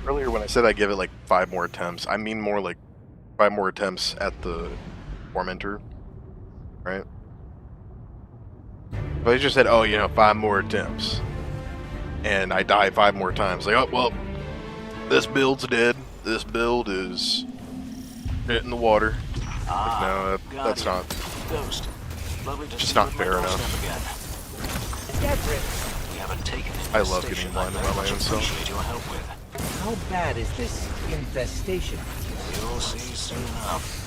Earlier when I said I give it like 5 more attempts, I mean more like 5 more attempts at the Tormentor, right? But I just said, oh, you know, 5 more attempts. And I die 5 more times. Like, oh, well, this build's dead. This build is in the water. No, that's not. Ghost. Lovely to Just see not you fair on my enough. doorstep again. Debris, We haven't taken I love getting blinded by my own self. Appreciate your help with. how bad is this infestation? You'll see soon enough.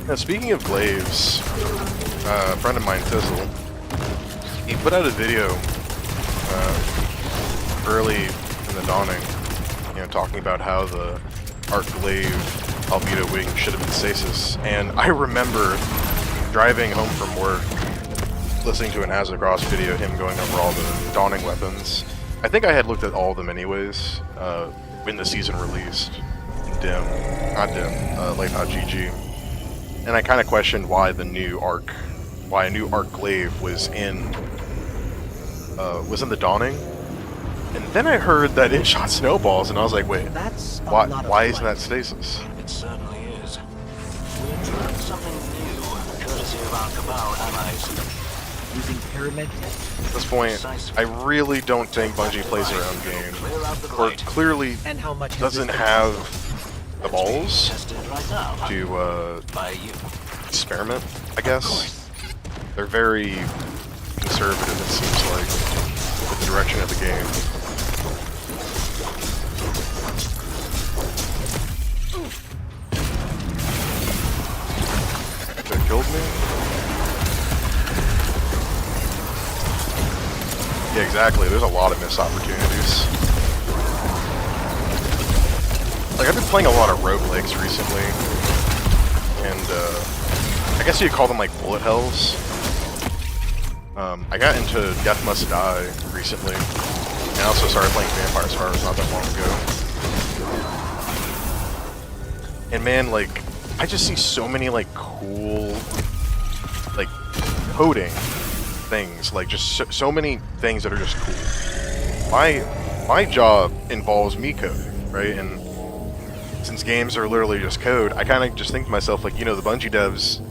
Now, speaking of glaives, a friend of mine, Tizzle, he put out a video early in the dawning, you know, talking about how the Arc Glaive Albedo Wing should have been Stasis. And I remember driving home from work, listening to an Azagros video, him going over all the dawning weapons. I think I had looked at all of them anyways, when the season released. Light.gg. And I kind of questioned why a new Arc Glaive was in the Dawning. And then I heard that it shot snowballs, and I was like, wait, That's why isn't that Stasis? It certainly is. We're Cabal allies. Using pyramid tech? At this point, I really don't think Bungie plays around game, or clearly And how much has doesn't this been have costing? the balls Tested right now to by you. experiment, I guess. They're very conservative, it seems like, with the direction of the game. That killed me? Yeah, exactly. There's a lot of missed opportunities. Like, I've been playing a lot of roguelikes recently, and I guess you'd call them like bullet hells. I got into Death Must Die recently, and I also started playing Vampire Survivors not that long ago. And man, like, I just see so many like cool, like, coding things, like just so many things that are just cool. My job involves me coding, right? And since games are literally just code, I kind of just think to myself, like, you know, the Bungie devs,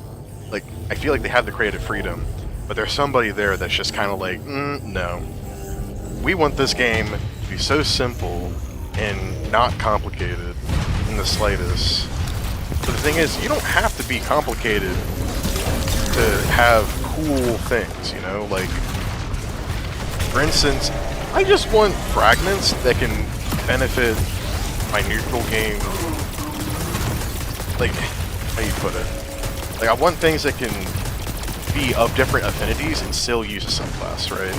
like, I feel like they have the creative freedom, but there's somebody there that's just kind of like, no. We want this game to be so simple and not complicated in the slightest. But the thing is, you don't have to be complicated to have cool things, you know? Like, for instance, I just want fragments that can benefit my neutral game. Like, how you put it? Like, I want things that can be of different affinities and still use a subclass, right?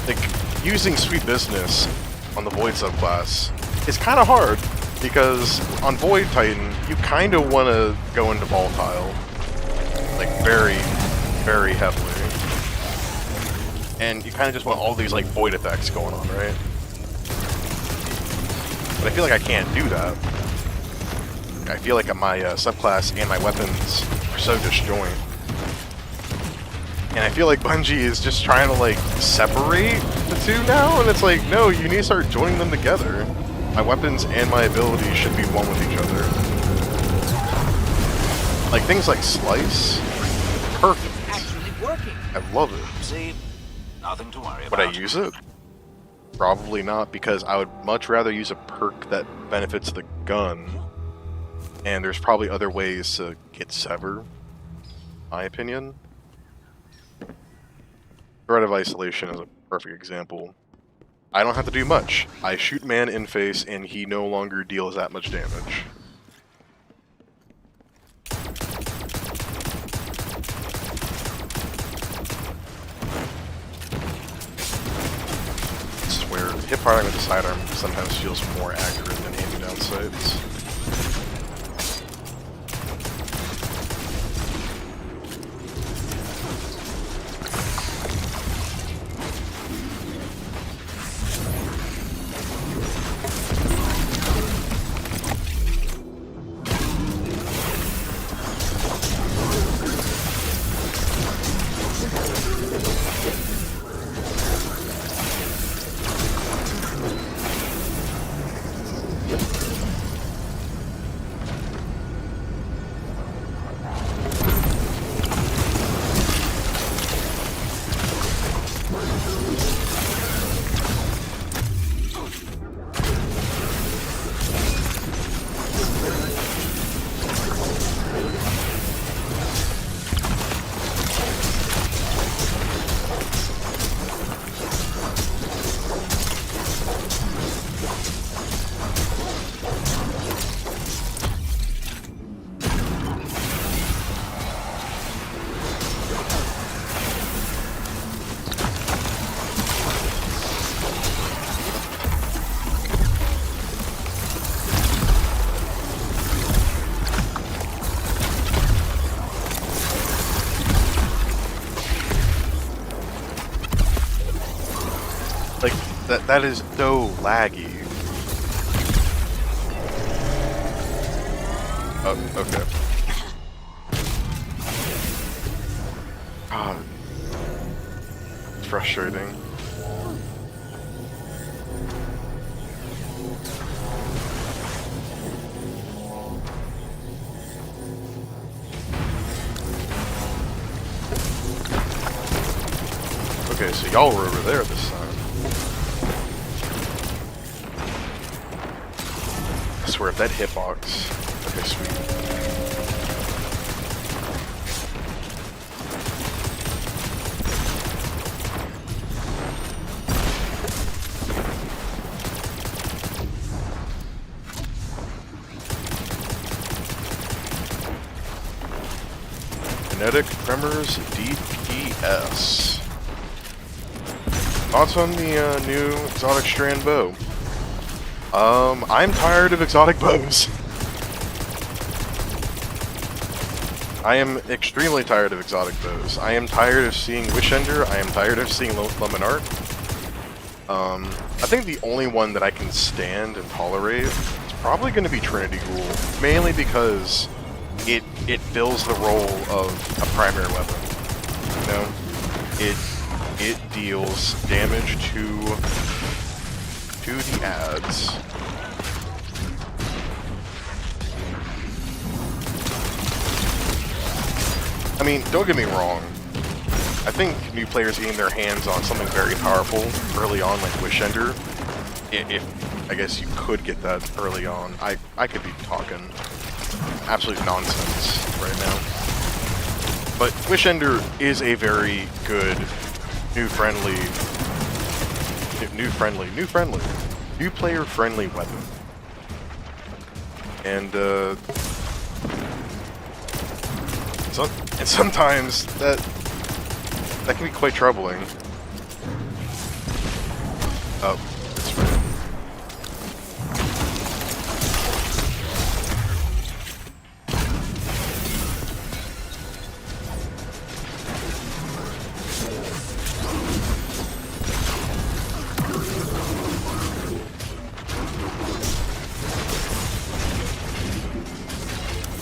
Like, using Sweet Business on the Void subclass is kind of hard, because on Void Titan, you kind of want to go into volatile, like, very, very heavily. And you kind of just want all these, like, void effects going on, right? But I feel like I can't do that. I feel like my subclass and my weapons are so disjoint. And I feel like Bungie is just trying to, like, separate the two now, and it's like, no, you need to start joining them together. My weapons and my abilities should be one with each other. Like, things like Slice, perfect. Actually working. I love it. See, nothing to worry Would about. I use it? Probably not, because I would much rather use a perk that benefits the gun. And there's probably other ways to get Sever, in my opinion. Threat of Isolation is a perfect example. I don't have to do much. I shoot man in face and he no longer deals that much damage. This is where hip firing with the sidearm sometimes feels more accurate than aiming down sights. That is so laggy. Oh, okay. God. It's frustrating. y'all were over there this time. I swear, if that hitbox... Okay, sweet. Kinetic Tremors DPS. Thoughts on the new exotic strand bow? I'm tired of exotic bows. I am extremely tired of exotic bows. I am tired of seeing Witchender. I am tired of seeing Lemonarch. I think the only one that I can stand and tolerate is probably going to be Trinity Ghoul, mainly because it fills the role of a primary weapon. You know, it deals damage to the ads. I mean, don't get me wrong. I think new players getting their hands on something very powerful early on, like Wishender, if I guess you could get that early on, I could be talking absolute nonsense right now. But Wishender is a very good new player friendly weapon. And sometimes that can be quite troubling. Oh, that's right.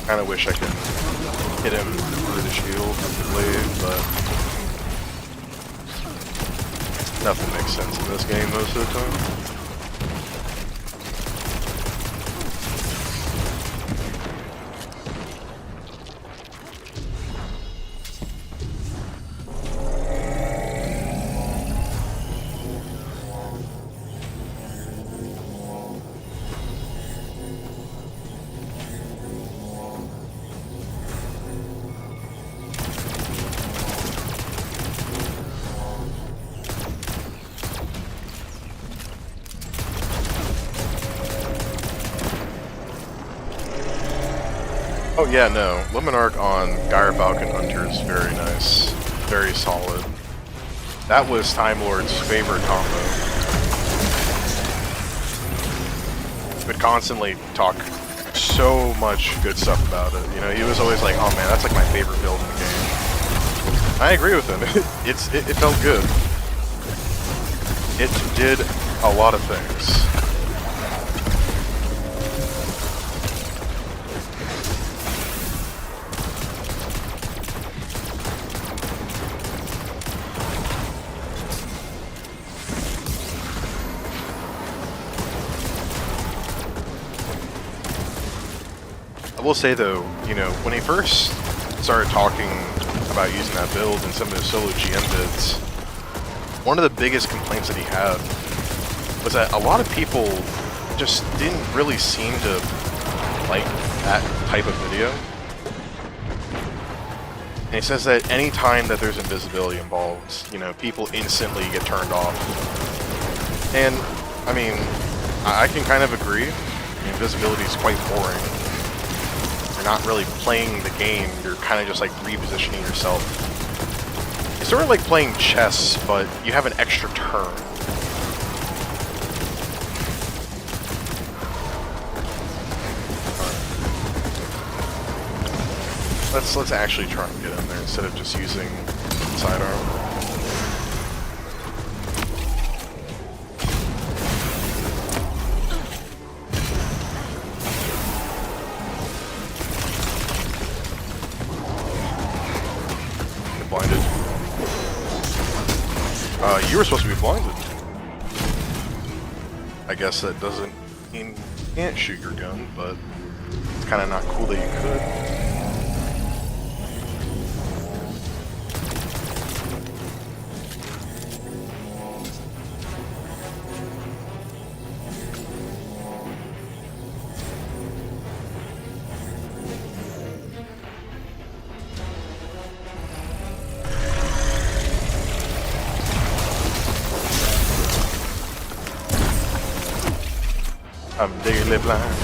I kinda wish I could hit him through the shield with the blade, but nothing makes sense in this game most of the time. Oh yeah, no. Lemonarch on Gyre Falcon Hunter is very nice. Very solid. That was Time Lord's favorite combo. He would constantly talk so much good stuff about it. You know, he was always like, oh man, that's like my favorite build in the game. I agree with him. It felt good. It did a lot of things. I will say though, you know, when he first started talking about using that build in some of his solo GM bids, one of the biggest complaints that he had was that a lot of people just didn't really seem to like that type of video. And he says that any time that there's invisibility involved, you know, people instantly get turned off. And, I mean, I can kind of agree. Invisibility is quite boring. You're not really playing the game, you're kind of just like repositioning yourself. It's sort of like playing chess, but you have an extra turn. Let's actually try and get in there instead of just using sidearm. Blinded. You were supposed to be blinded. I guess that doesn't mean you can't shoot your gun, but it's kind of not cool that you could. I'm daily blind.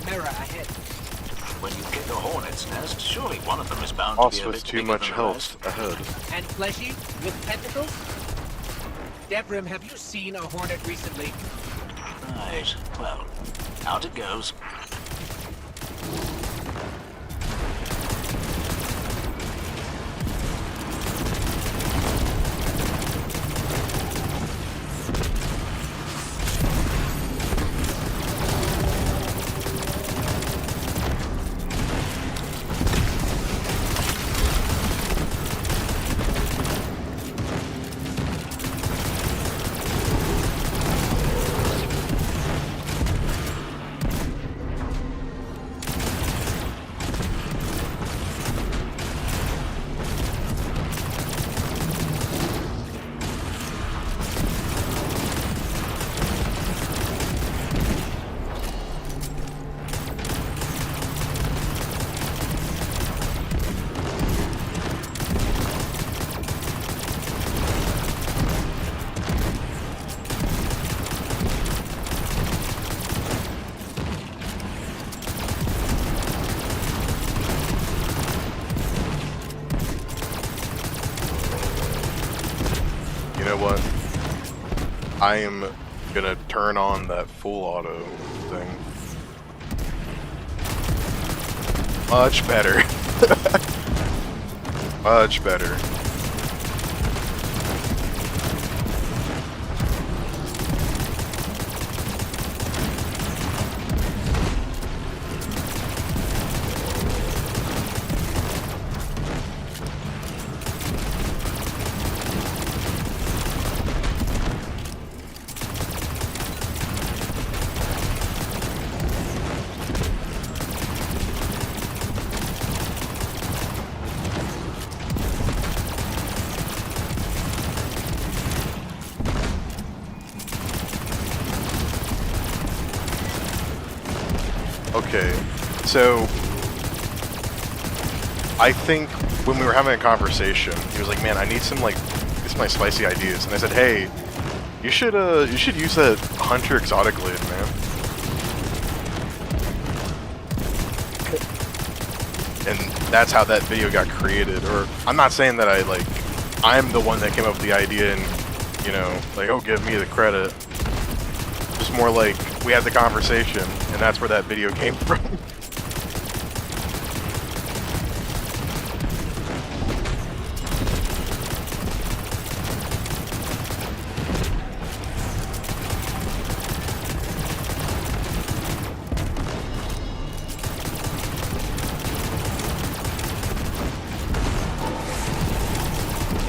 Chimera ahead. When you get the hornet's nest, surely one of them is bound Boss to be a with bit too bigger much than the rest. health ahead. And fleshy with tentacles? Debrim, have you seen a hornet recently? Right. Well, out it goes. You know what? I am gonna turn on that full auto thing. Much better. Much better. Okay, so I think when we were having a conversation, he was like, "Man, I need some my spicy ideas," and I said, "Hey, you should use that Hunter exotic lid, man." And that's how that video got created. Or I'm not saying that I'm the one that came up with the idea, and oh, give me the credit. Just more like we had the conversation, and that's where that video came from.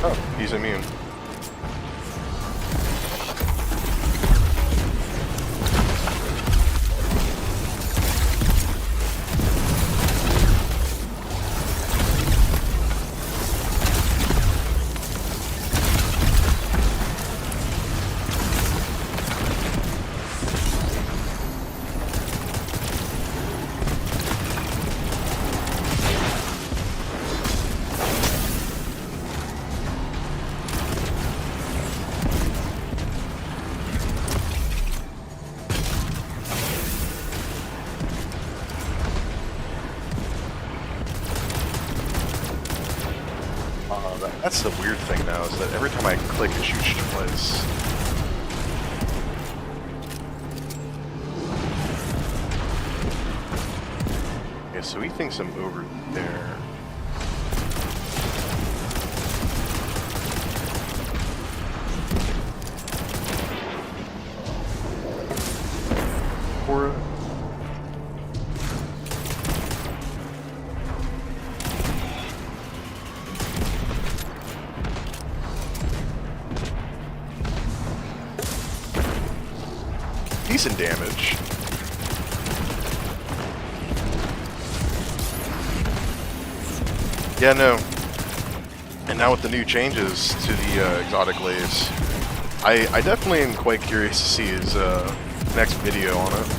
Oh, he's immune. That's the weird thing now, is that every time I click, it shoots twice. Okay, so he thinks I'm over there. decent damage. Yeah, no. And now with the new changes to the exotic glaives, I definitely am quite curious to see his next video on it.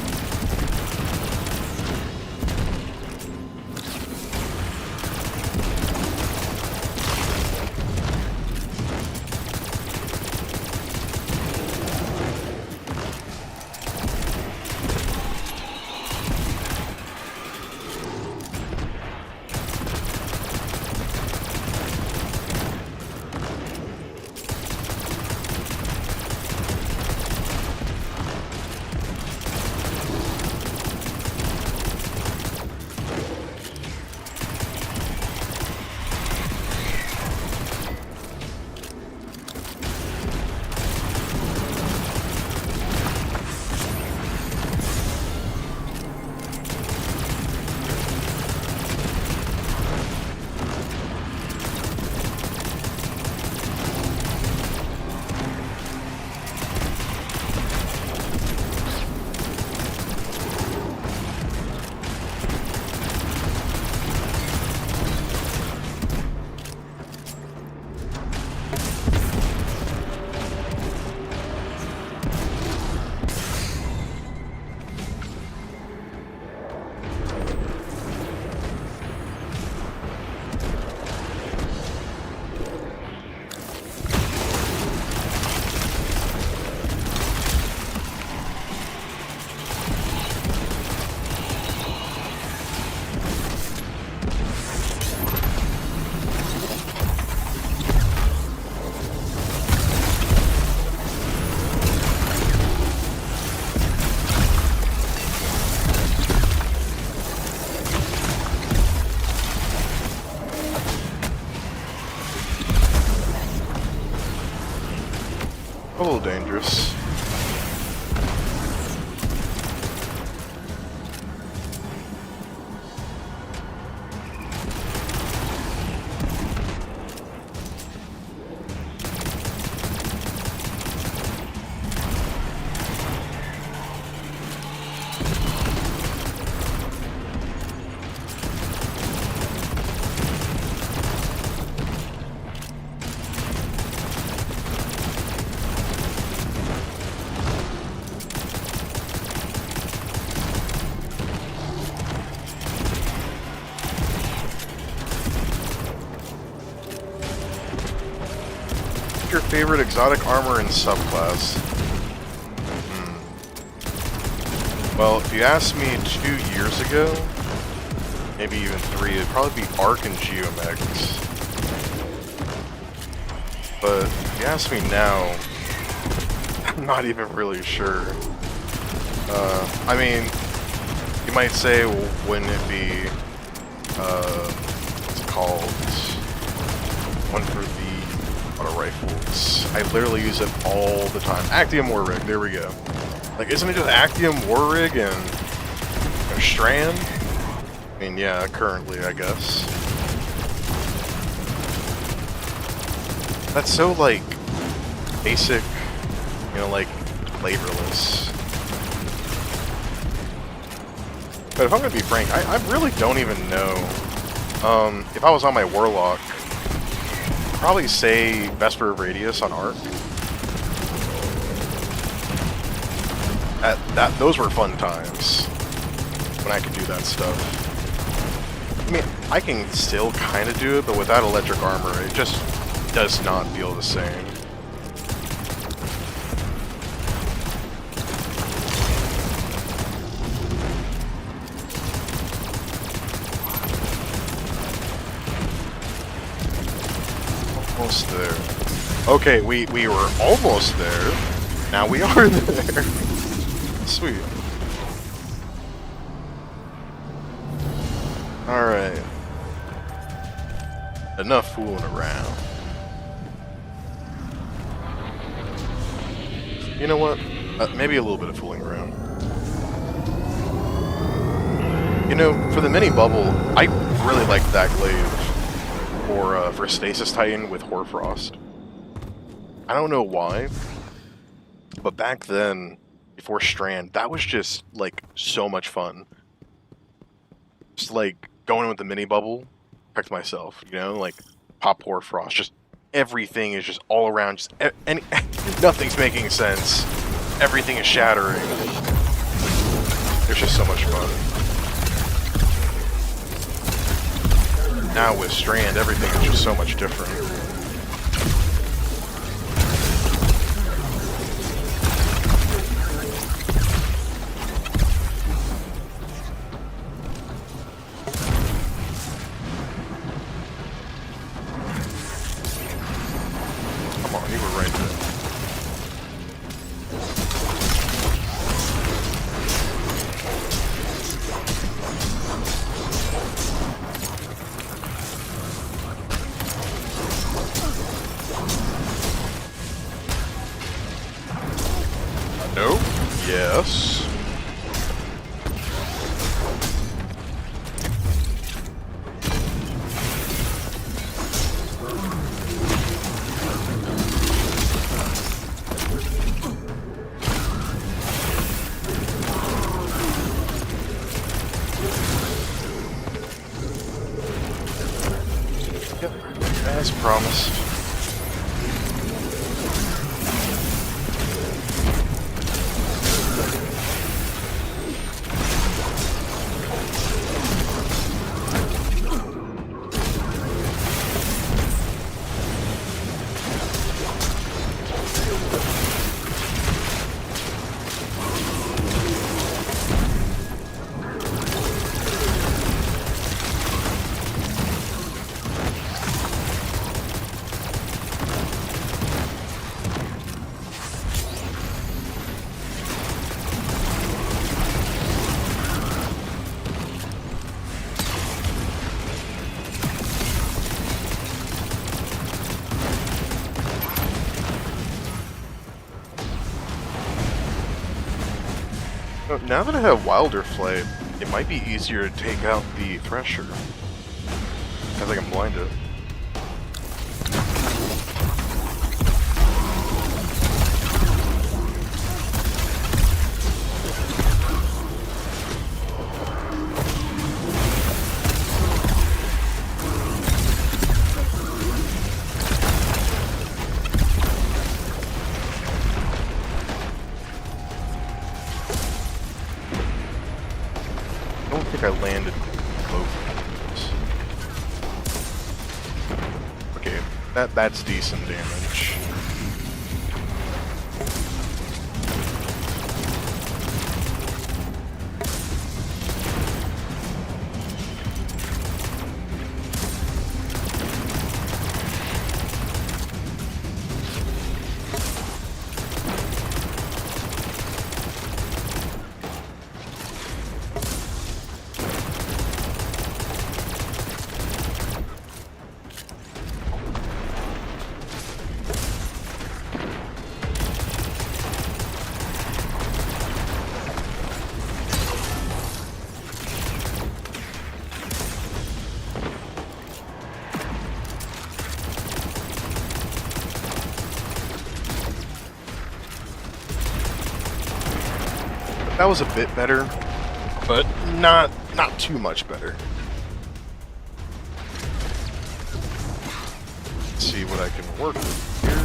A little dangerous. Your favorite exotic armor and subclass? Well, if you asked me 2 years ago, maybe even 3, it'd probably be Arc and Geomex. But if you ask me now, I'm not even really sure. I mean, you might say, well, wouldn't it be, what's it called? One for the auto rifles. I literally use it all the time. Actium War Rig, there we go. Like, isn't it just Actium War Rig and a Strand? I mean, yeah, currently, I guess. That's so, like, basic, you know, like, flavorless. But if I'm gonna be frank, I really don't even know. If I was on my Warlock, probably say Vesper of Radius on Arc. Those were fun times when I could do that stuff. I mean, I can still kind of do it, but without electric armor, it just does not feel the same. Almost there. Okay, we were almost there. Now we are there. Sweet. Alright. Enough fooling around. You know what? Maybe a little bit of fooling around. You know, for the mini bubble, I really liked that glaive for Stasis Titan with Hoarfrost. I don't know why, but back then, before Strand, that was just like so much fun. Just like going in with the mini bubble, protect myself, you know, like pop pour frost, just everything is just all around, just any nothing's making sense. Everything is shattering. It's just so much fun. Now with Strand, everything is just so much different. Come on, you were right there. No? Yes. Yep, as promised. Now that I have Wilder Flame, it might be easier to take out the Thresher. I think I'm blinded. I don't think I landed both of those. Okay, that's decent damage. That was a bit better, but not too much better. Let's see what I can work with here.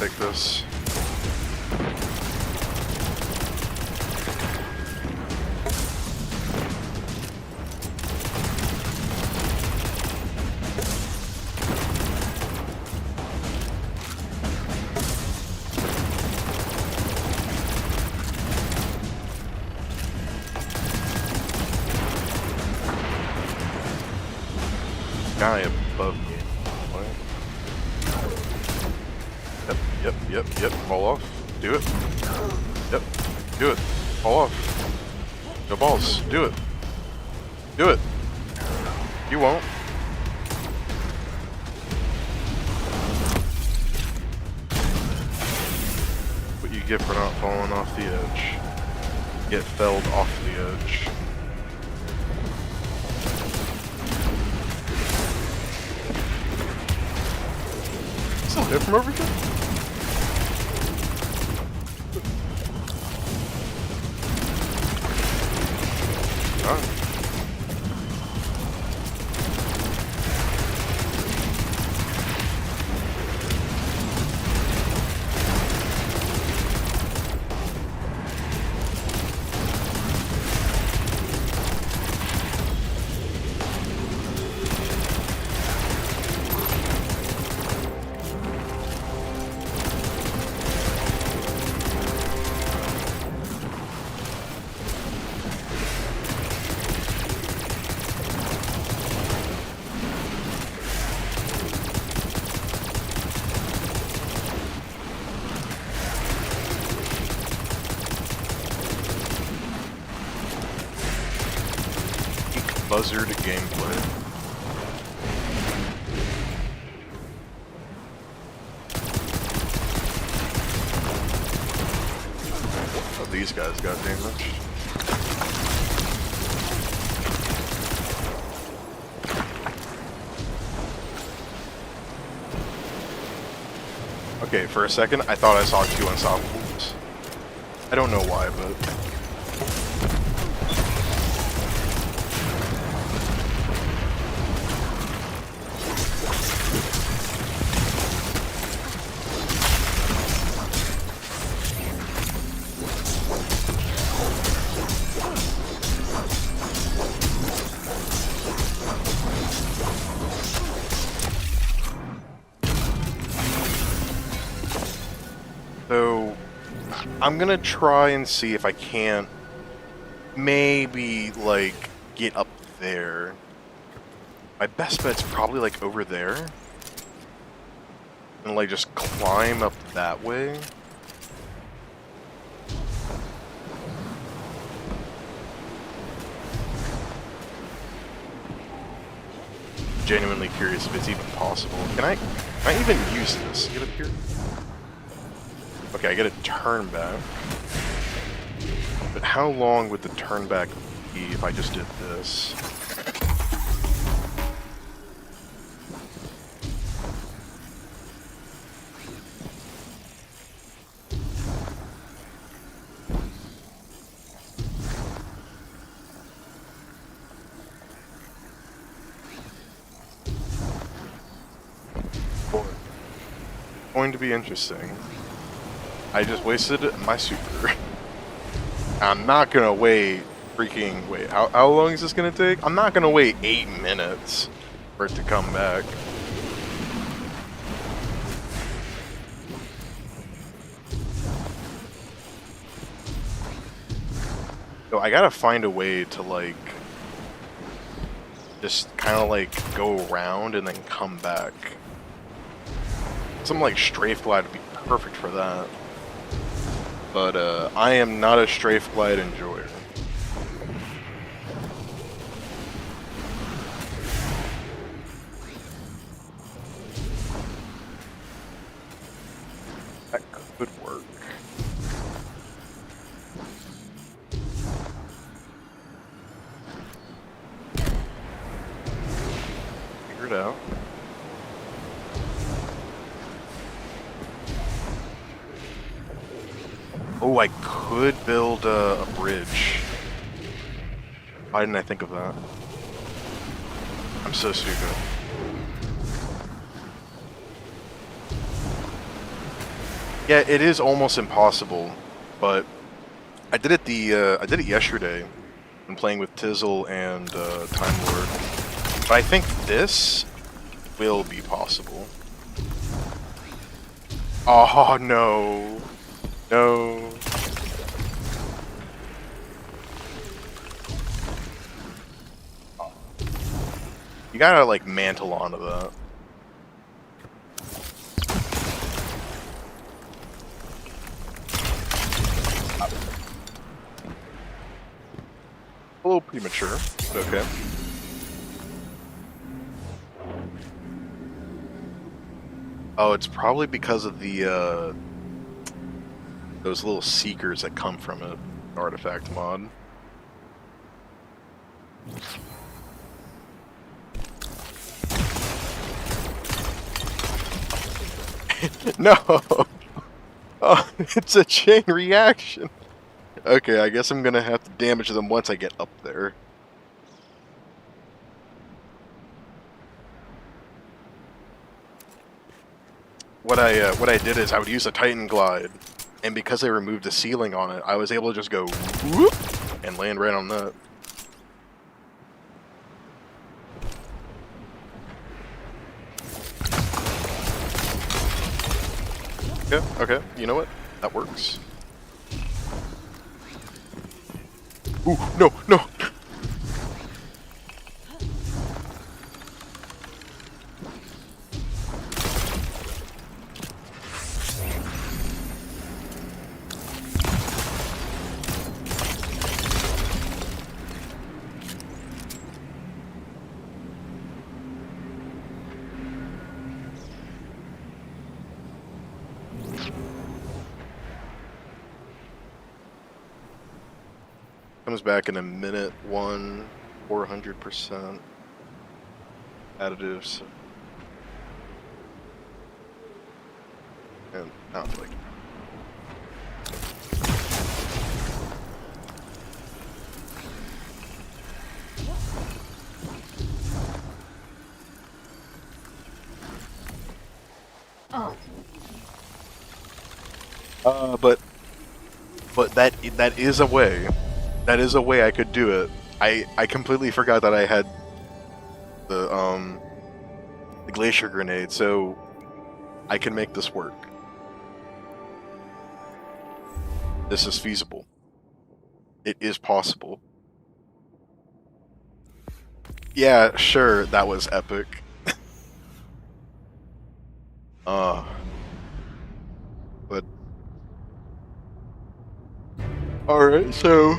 Take this. Guy above me. What? Yep. Fall off. Do it. Yep. Do it. Fall off. No balls. Do it. Do it. You won't. What you get for not falling off the edge. Get felled off the edge. Still hit from over here? Alright. Buzzard gameplay. Oh, these guys got damage. Okay, for a second, I thought I saw two unstoppables. I don't know why, but... So, I'm gonna try and see if I can't maybe, like, get up there. My best bet's probably, like, over there. And, like, just climb up that way. Genuinely curious if it's even possible. Can I even use this? Get up here? Okay, I get a turn back. But how long would the turn back be if I just did this? Going to be interesting. I just wasted my super. I'm not gonna wait freaking wait. How long is this gonna take? I'm not gonna wait 8 minutes for it to come back. So I gotta find a way to like just kind of like go around and then come back. Something like strafe glide would be perfect for that. But I am not a strafe glide enjoyer. That could work. Figure it out. Oh, I could build a bridge. Why didn't I think of that? I'm so stupid. Yeah, it is almost impossible, but I did it yesterday when playing with Tizzle and Time Lord. But I think this will be possible. Oh no, no. You gotta like mantle onto that. A little premature, but okay. Oh, it's probably because of the those little seekers that come from it. Artifact mod. No! Oh, it's a chain reaction! Okay, I guess I'm gonna have to damage them once I get up there. What I did is I would use a Titan Glide, and because they removed the ceiling on it, I was able to just go whoop and land right on that. Okay, you know what? That works. Ooh, no, no! Comes back in a minute, 400% additives. And now it's like but that is a way. That is a way I could do it. I completely forgot that I had the glacier grenade, so I can make this work. This is feasible. It is possible. Yeah, sure, that was epic. But alright, so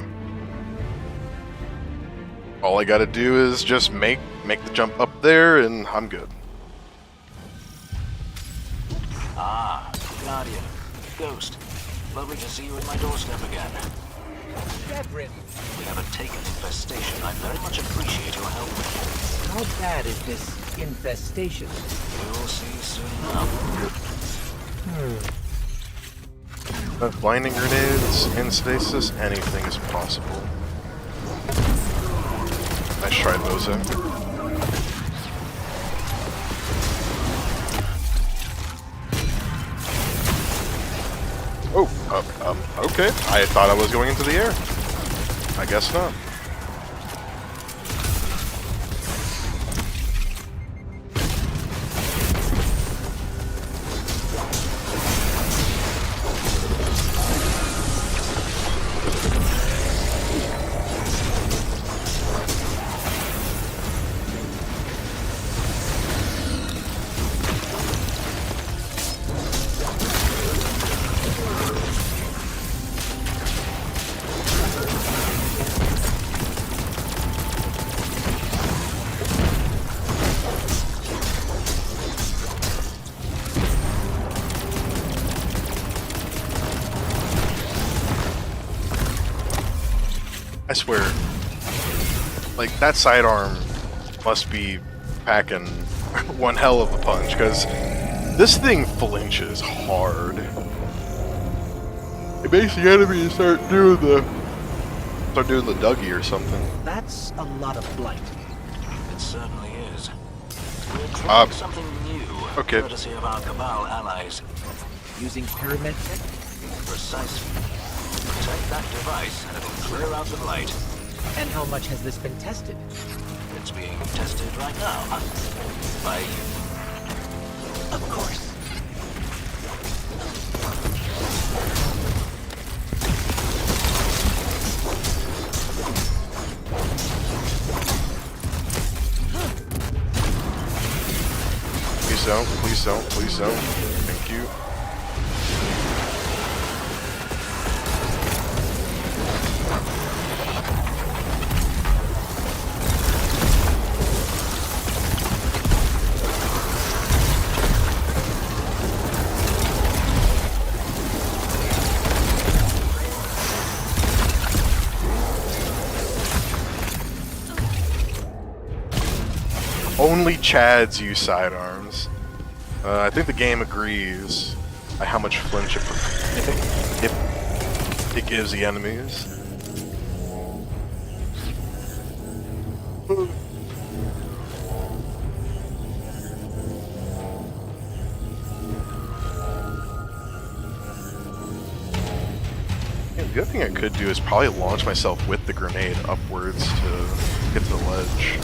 all I gotta do is just make the jump up there and I'm good. Ah, Guardian, Ghost. Lovely to see you at my doorstep again. Devrim, We have a taken infestation. I very much appreciate your help. how bad is this infestation? We'll see soon enough. Blinding grenades in stasis, anything is possible. Nice try, Bozo. Oh, okay. I thought I was going into the air. I guess not. I swear, like, that sidearm must be packing one hell of a punch, because this thing flinches hard. It makes the enemy start doing the Dougie or something. That's a lot of blight. It certainly is. We're trying something new. Okay. courtesy of our Cabal allies. Using pyramid tech? Precisely. Protect that device and it'll clear out the blight. And how much has this been tested? It's being tested right now. By you. Of course. Please don't, please don't, please don't. Thank you. Only Chads use sidearms. I think the game agrees by how much flinch it gives the enemies. Yeah, the other thing I could do is probably launch myself with the grenade upwards to get to the ledge.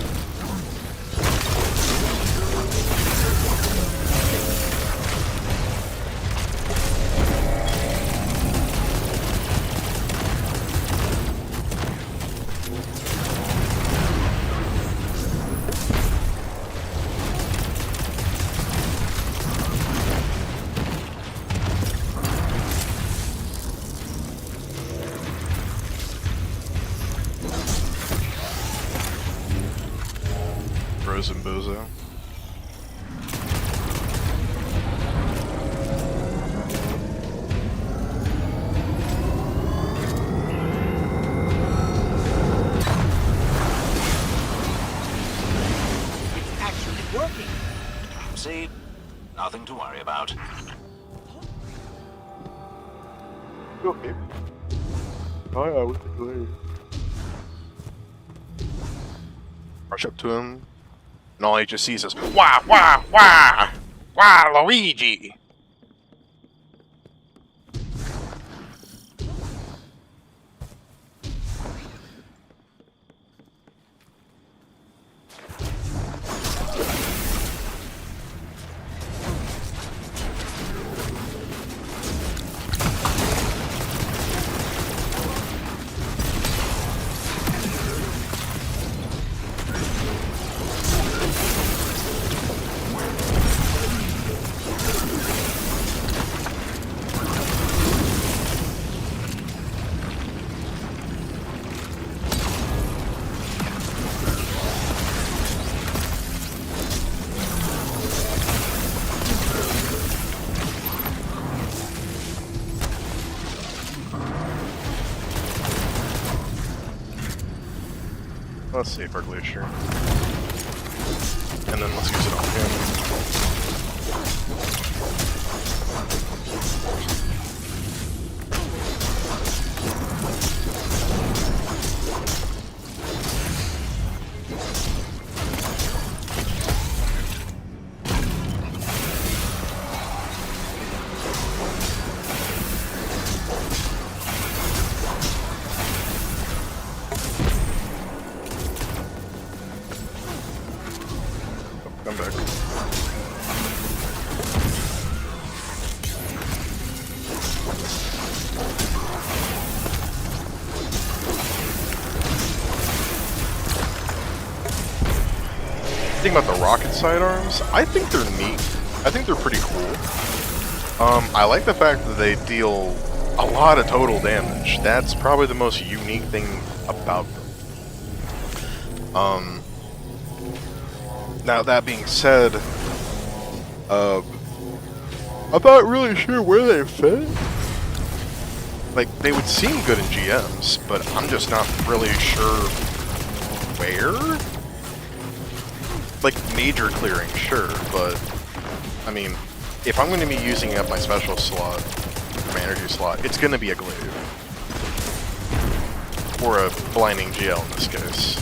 Frozen Bozo. It's actually working. See? Nothing to worry about. Okay. Oh yeah, with the glade. Rush up to him, and all he just sees is wah wah wah wah Luigi. Let's save our glacier. And then let's use it on him. Come back. Think about the rocket sidearms. I think they're neat. I think they're pretty cool. I like the fact that they deal a lot of total damage. That's probably the most unique thing about them. Now that being said, I'm not really sure where they fit. Like, they would seem good in GMs, but I'm just not really sure where? Like, major clearing, sure, but, I mean, if I'm going to be using up my special slot, my energy slot, it's going to be a glaive. Or a blinding GL in this case.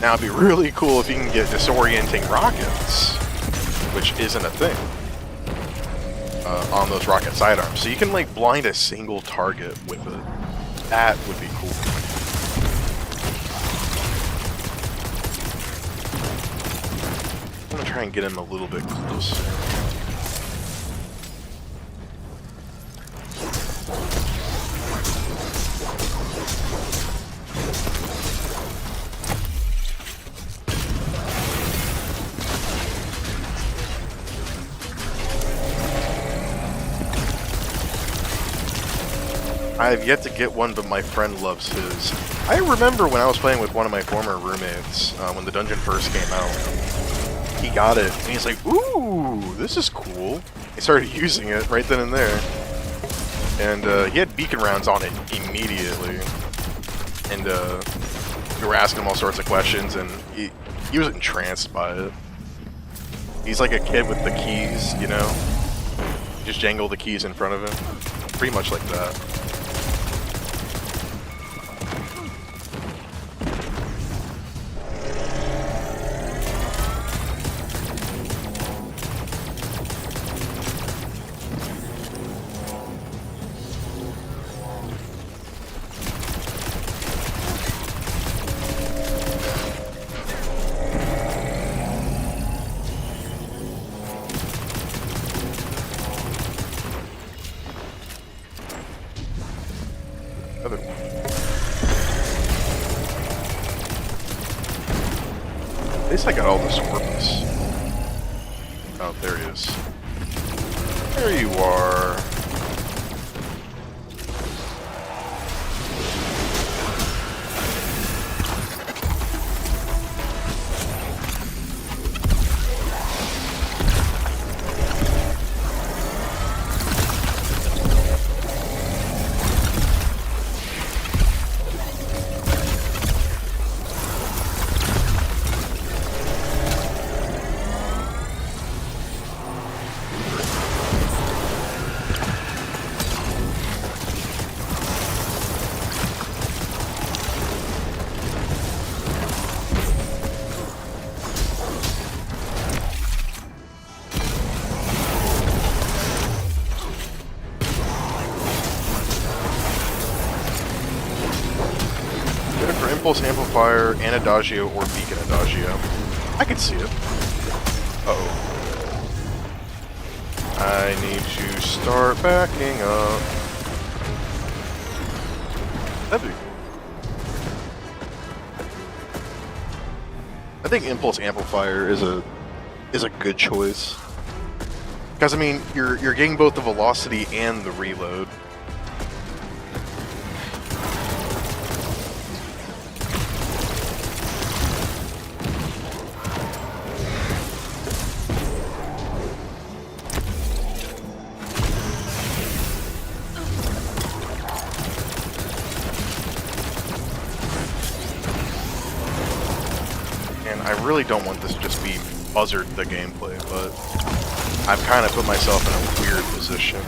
Now it'd be really cool if you can get disorienting rockets, which isn't a thing, on those rocket sidearms. So you can like blind a single target with it. That would be cool. I'm gonna try and get him a little bit closer. I have yet to get one, but my friend loves his. I remember when I was playing with one of my former roommates, when the dungeon first came out, he got it, and he's like, ooh, this is cool. He started using it right then and there. And he had beacon rounds on it immediately. And we were asking him all sorts of questions, and he was entranced by it. He's like a kid with the keys, you know? Just jangle the keys in front of him. Pretty much like that. Other one. At least I got all the scorpions. Oh, there he is. There you are. Impulse amplifier and adagio or beacon adagio. I can see it. Uh-oh. I need to start backing up. That'd be cool. I think impulse amplifier is a good choice. Because I mean, you're getting both the velocity and the reload. I really don't want this to just be buzzard the gameplay, but I've kind of put myself in a weird position.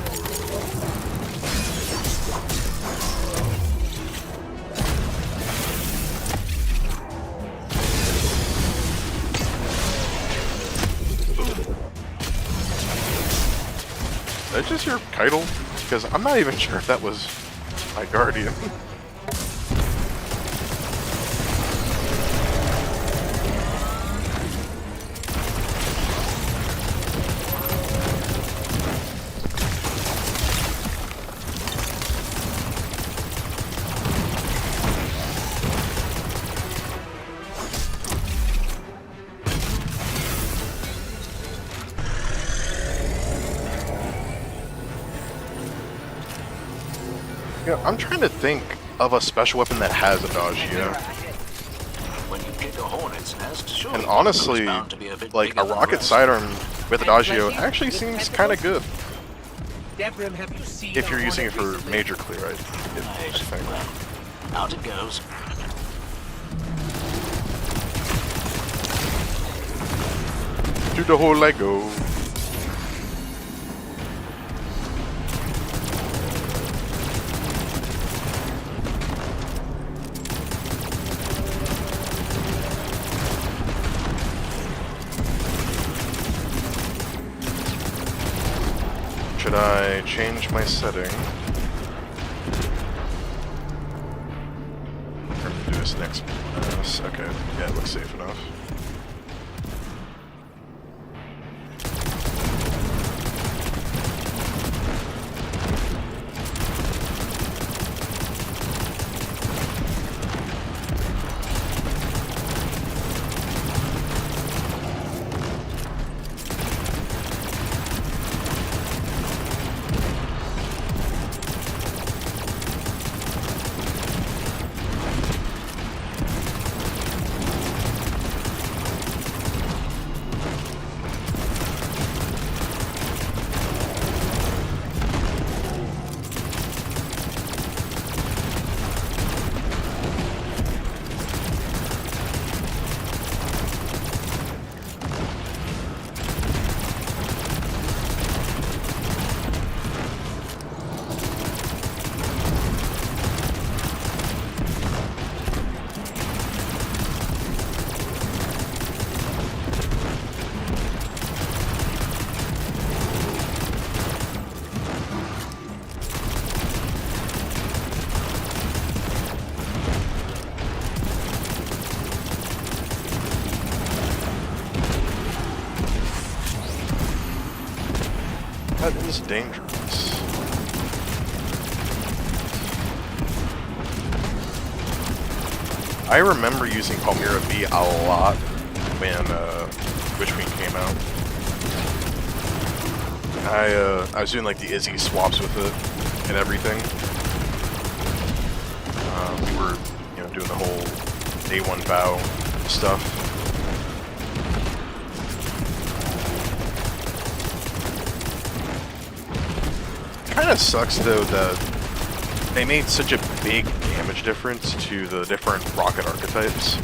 Is that just your Keitel? Because I'm not even sure if that was my Guardian. Yeah, I'm trying to think of a special weapon that has adagio. When you kick a hornet's nest, sure, And honestly, like a rocket sidearm with adagio actually seems kind of good. If you're using it for major clear, I think. Out it goes. To the whole Lego. Should I change my setting? I'm gonna do this next. Okay, yeah, it looks safe enough. That is dangerous. I remember using Palmyra B a lot when Witch Queen came out. I was doing like the Izzy swaps with it and everything. We were, you know, doing the whole day one vow stuff. Kinda sucks though that they made such a big damage difference to the different rocket archetypes.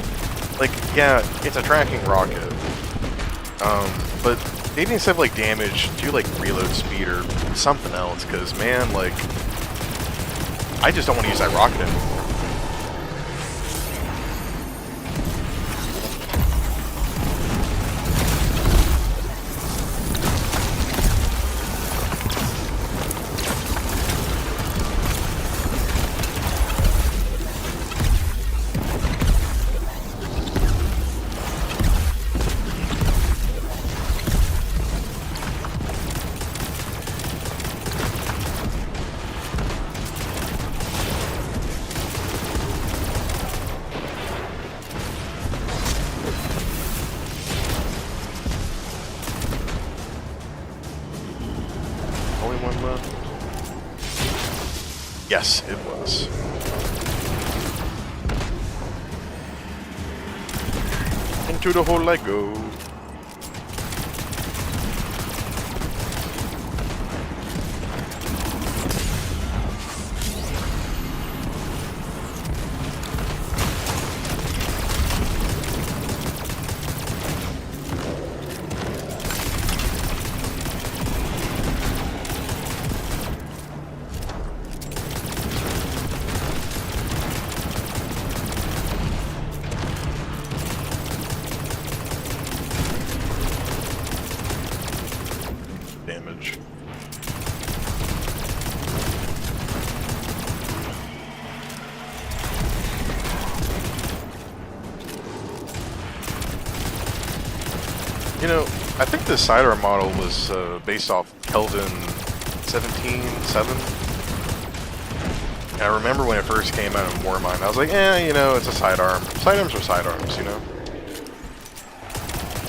Like, yeah, it's a tracking rocket, but they need to have like damage to like reload speed or something else, because man, like, I just don't want to use that rocket anymore. Only one left? Yes, it was. Into the hole I go. Damage. You know, I think the sidearm model was based off Kelvin 17.7. I remember when it first came out in Warmind, I was like, you know, it's a sidearm. Sidearms are sidearms, you know?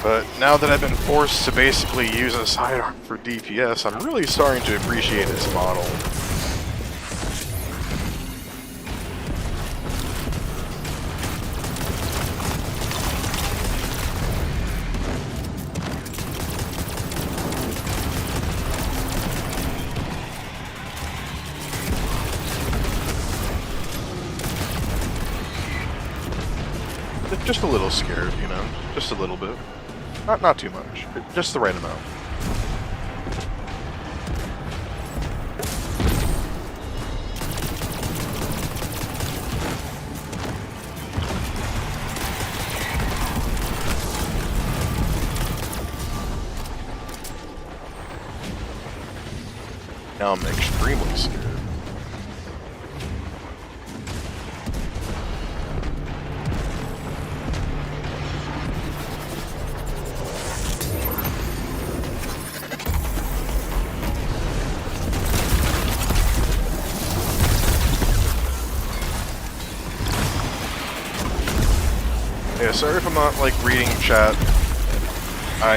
But now that I've been forced to basically use a sidearm for DPS, I'm really starting to appreciate this model. Just a little scared, you know? Just a little bit. Not too much, but just the right amount. Now I'm extremely scared. Yeah, sorry if I'm not, like, reading chat. I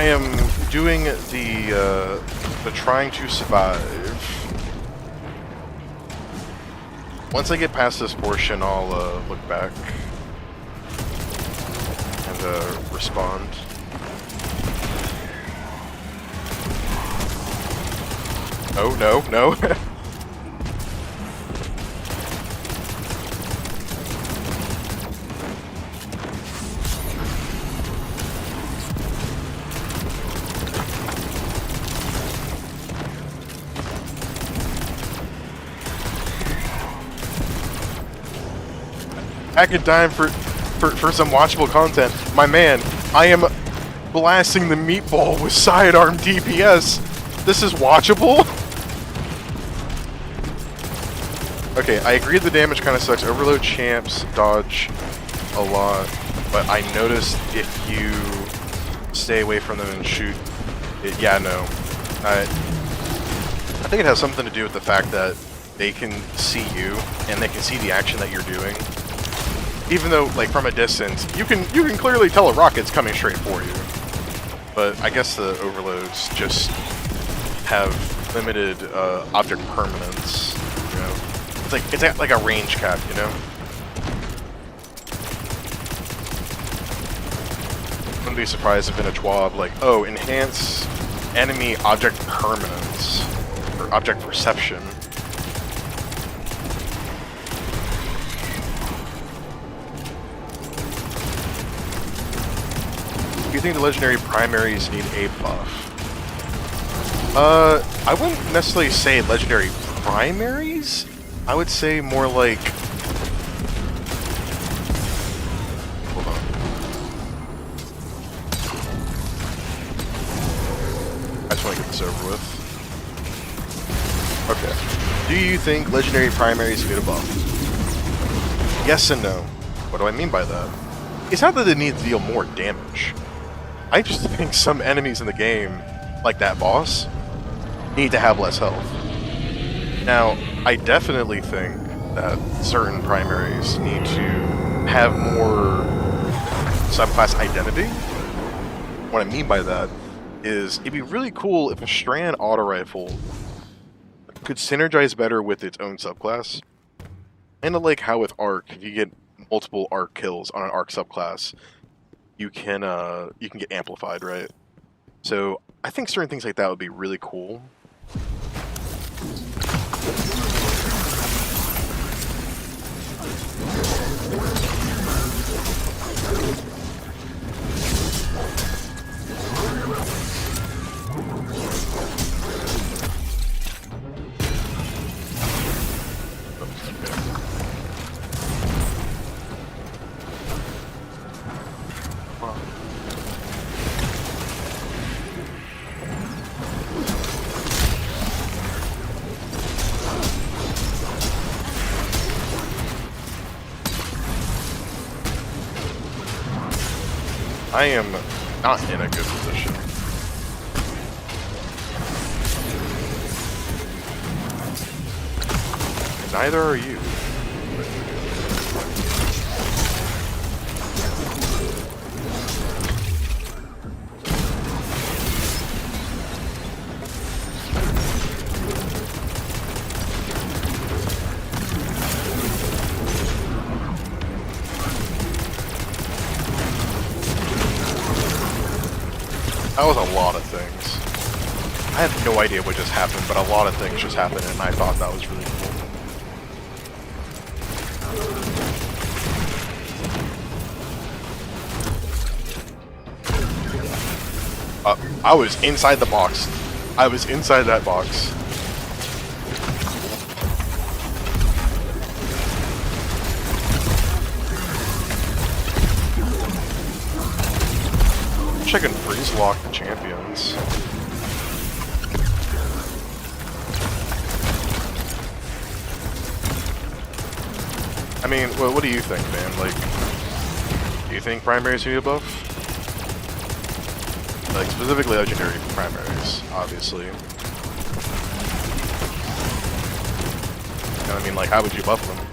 am doing the trying to survive. Once I get past this portion, I'll, look back and, respond. Oh, no, no. Back in time for some watchable content. My man, I am blasting the meatball with sidearm DPS. This is watchable? Okay, I agree the damage kind of sucks. Overload champs dodge a lot, but I noticed if you stay away from them and shoot, yeah, no. I think it has something to do with the fact that they can see you and they can see the action that you're doing. Even though, like, from a distance, you can clearly tell a rocket's coming straight for you. But I guess the overloads just have limited object permanence. You know, it's like a range cap. You know. Wouldn't be surprised if in a TWAB, like, oh, enhance enemy object permanence or object perception. Do you think the legendary primaries need a buff? I wouldn't necessarily say legendary primaries. I would say more like... Hold on. I just want to get this over with. Okay. Do you think legendary primaries need a buff? Yes and no. What do I mean by that? It's not that they need to deal more damage. I just think some enemies in the game, like that boss, need to have less health. Now, I definitely think that certain primaries need to have more subclass identity. What I mean by that is it'd be really cool if a Strand auto rifle could synergize better with its own subclass. And like how with Arc, if you get multiple Arc kills on an Arc subclass, you can get amplified, right? So I think certain things like that would be really cool. I am not in a good position. Neither are you. That was a lot of things. I have no idea what just happened, but a lot of things just happened, and I thought that was really cool. I was inside the box. I was inside that box. I can freeze lock the champions. mean, what do you think, man? Like, do you think primaries need a buff? Like, specifically legendary primaries, obviously. And I mean, like, how would you buff them?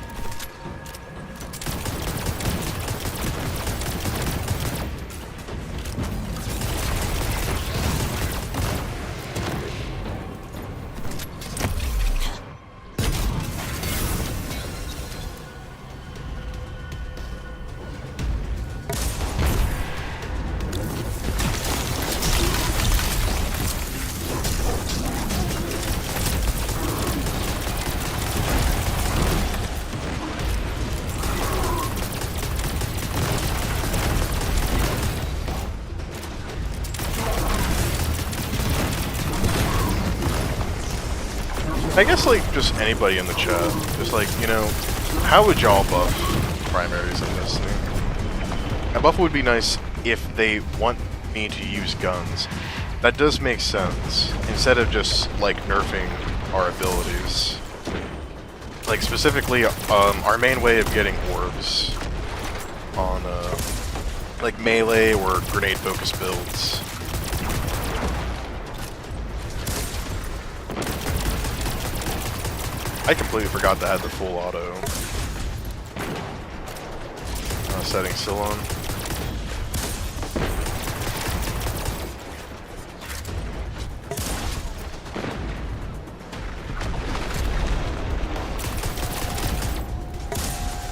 I guess, like, just anybody in the chat, just like, you know, how would y'all buff primaries in this thing? A buff would be nice if they want me to use guns. That does make sense, instead of just, like, nerfing our abilities. Like, specifically, our main way of getting orbs on, like, melee or grenade-focused builds. I completely forgot that I had the full auto. Setting still on.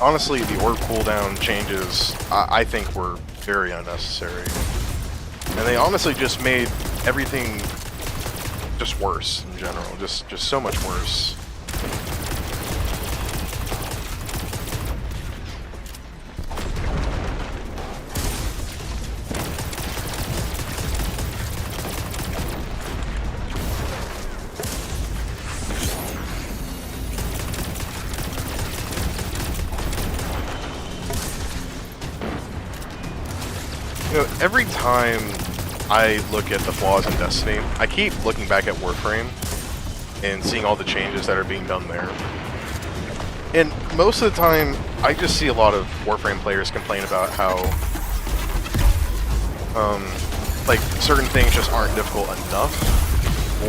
Honestly, the orb cooldown changes, I think, were very unnecessary. And they honestly just made everything just worse in general. Just so much worse. You know, every time I look at the flaws in Destiny, I keep looking back at Warframe and seeing all the changes that are being done there. And most of the time, I just see a lot of Warframe players complain about how, like, certain things just aren't difficult enough,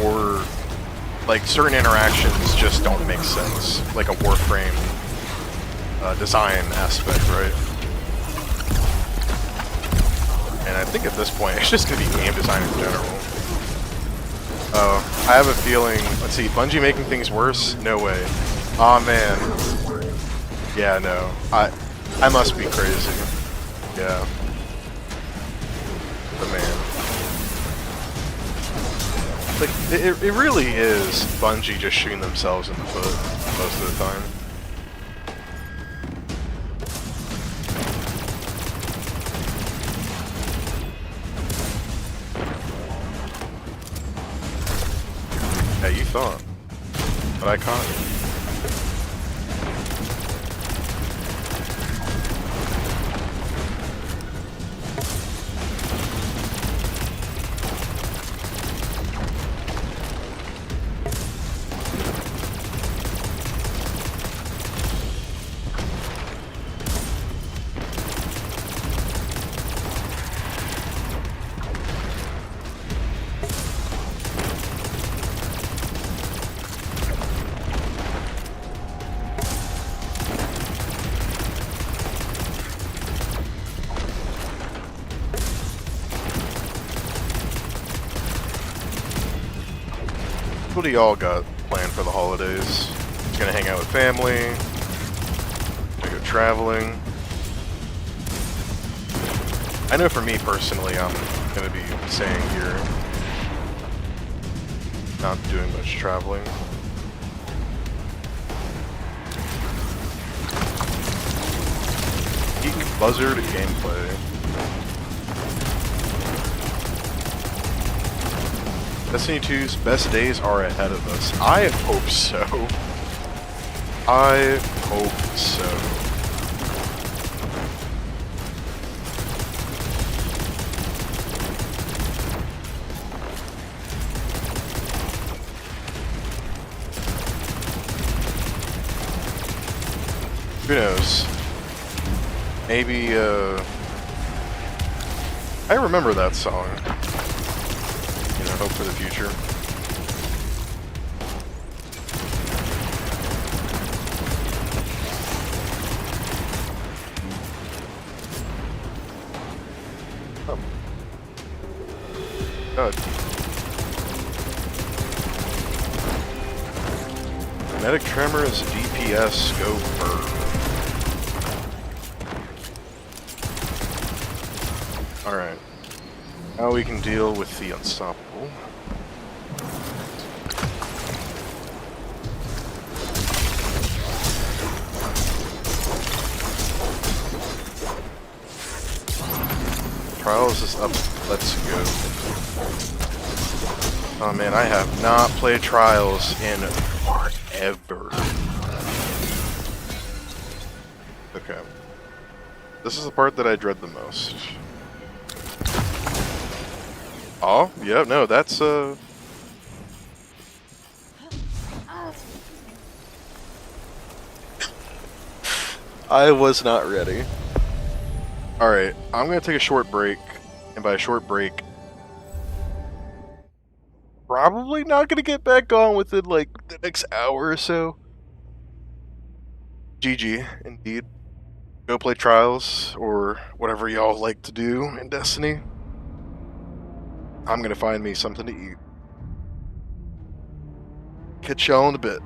or, like, certain interactions just don't make sense, like a Warframe design aspect, right? And I think at this point, it's just going to be game design in general. I have a feeling, let's see, Bungie making things worse? No way. Aw, man. Yeah, no. I must be crazy. Yeah. But man. Like, it really is Bungie just shooting themselves in the foot most of the time. Yeah, you thought. But I caught you. What do y'all got planned for the holidays? Just gonna hang out with family? Gonna go traveling? I know for me personally, I'm gonna be staying here. Not doing much traveling. Geek Buzzard gameplay. Destiny 2's best days are ahead of us. I hope so. I hope so. Who knows? Maybe, I remember that song. You know, hope for the future. Oh. God. Kinetic tremors, DPS, go burn. Alright. Now we can deal with the unstoppable. Trials is up. Let's go. Oh man, I have not played Trials in forever. Okay. This is the part that I dread the most. Oh, yeah, no, that's, I was not ready. Alright, I'm gonna take a short break, and by a short break, probably not gonna get back on within, like, the next hour or so. GG, indeed. Go play Trials, or whatever y'all like to do in Destiny. I'm gonna find me something to eat. Catch y'all in a bit.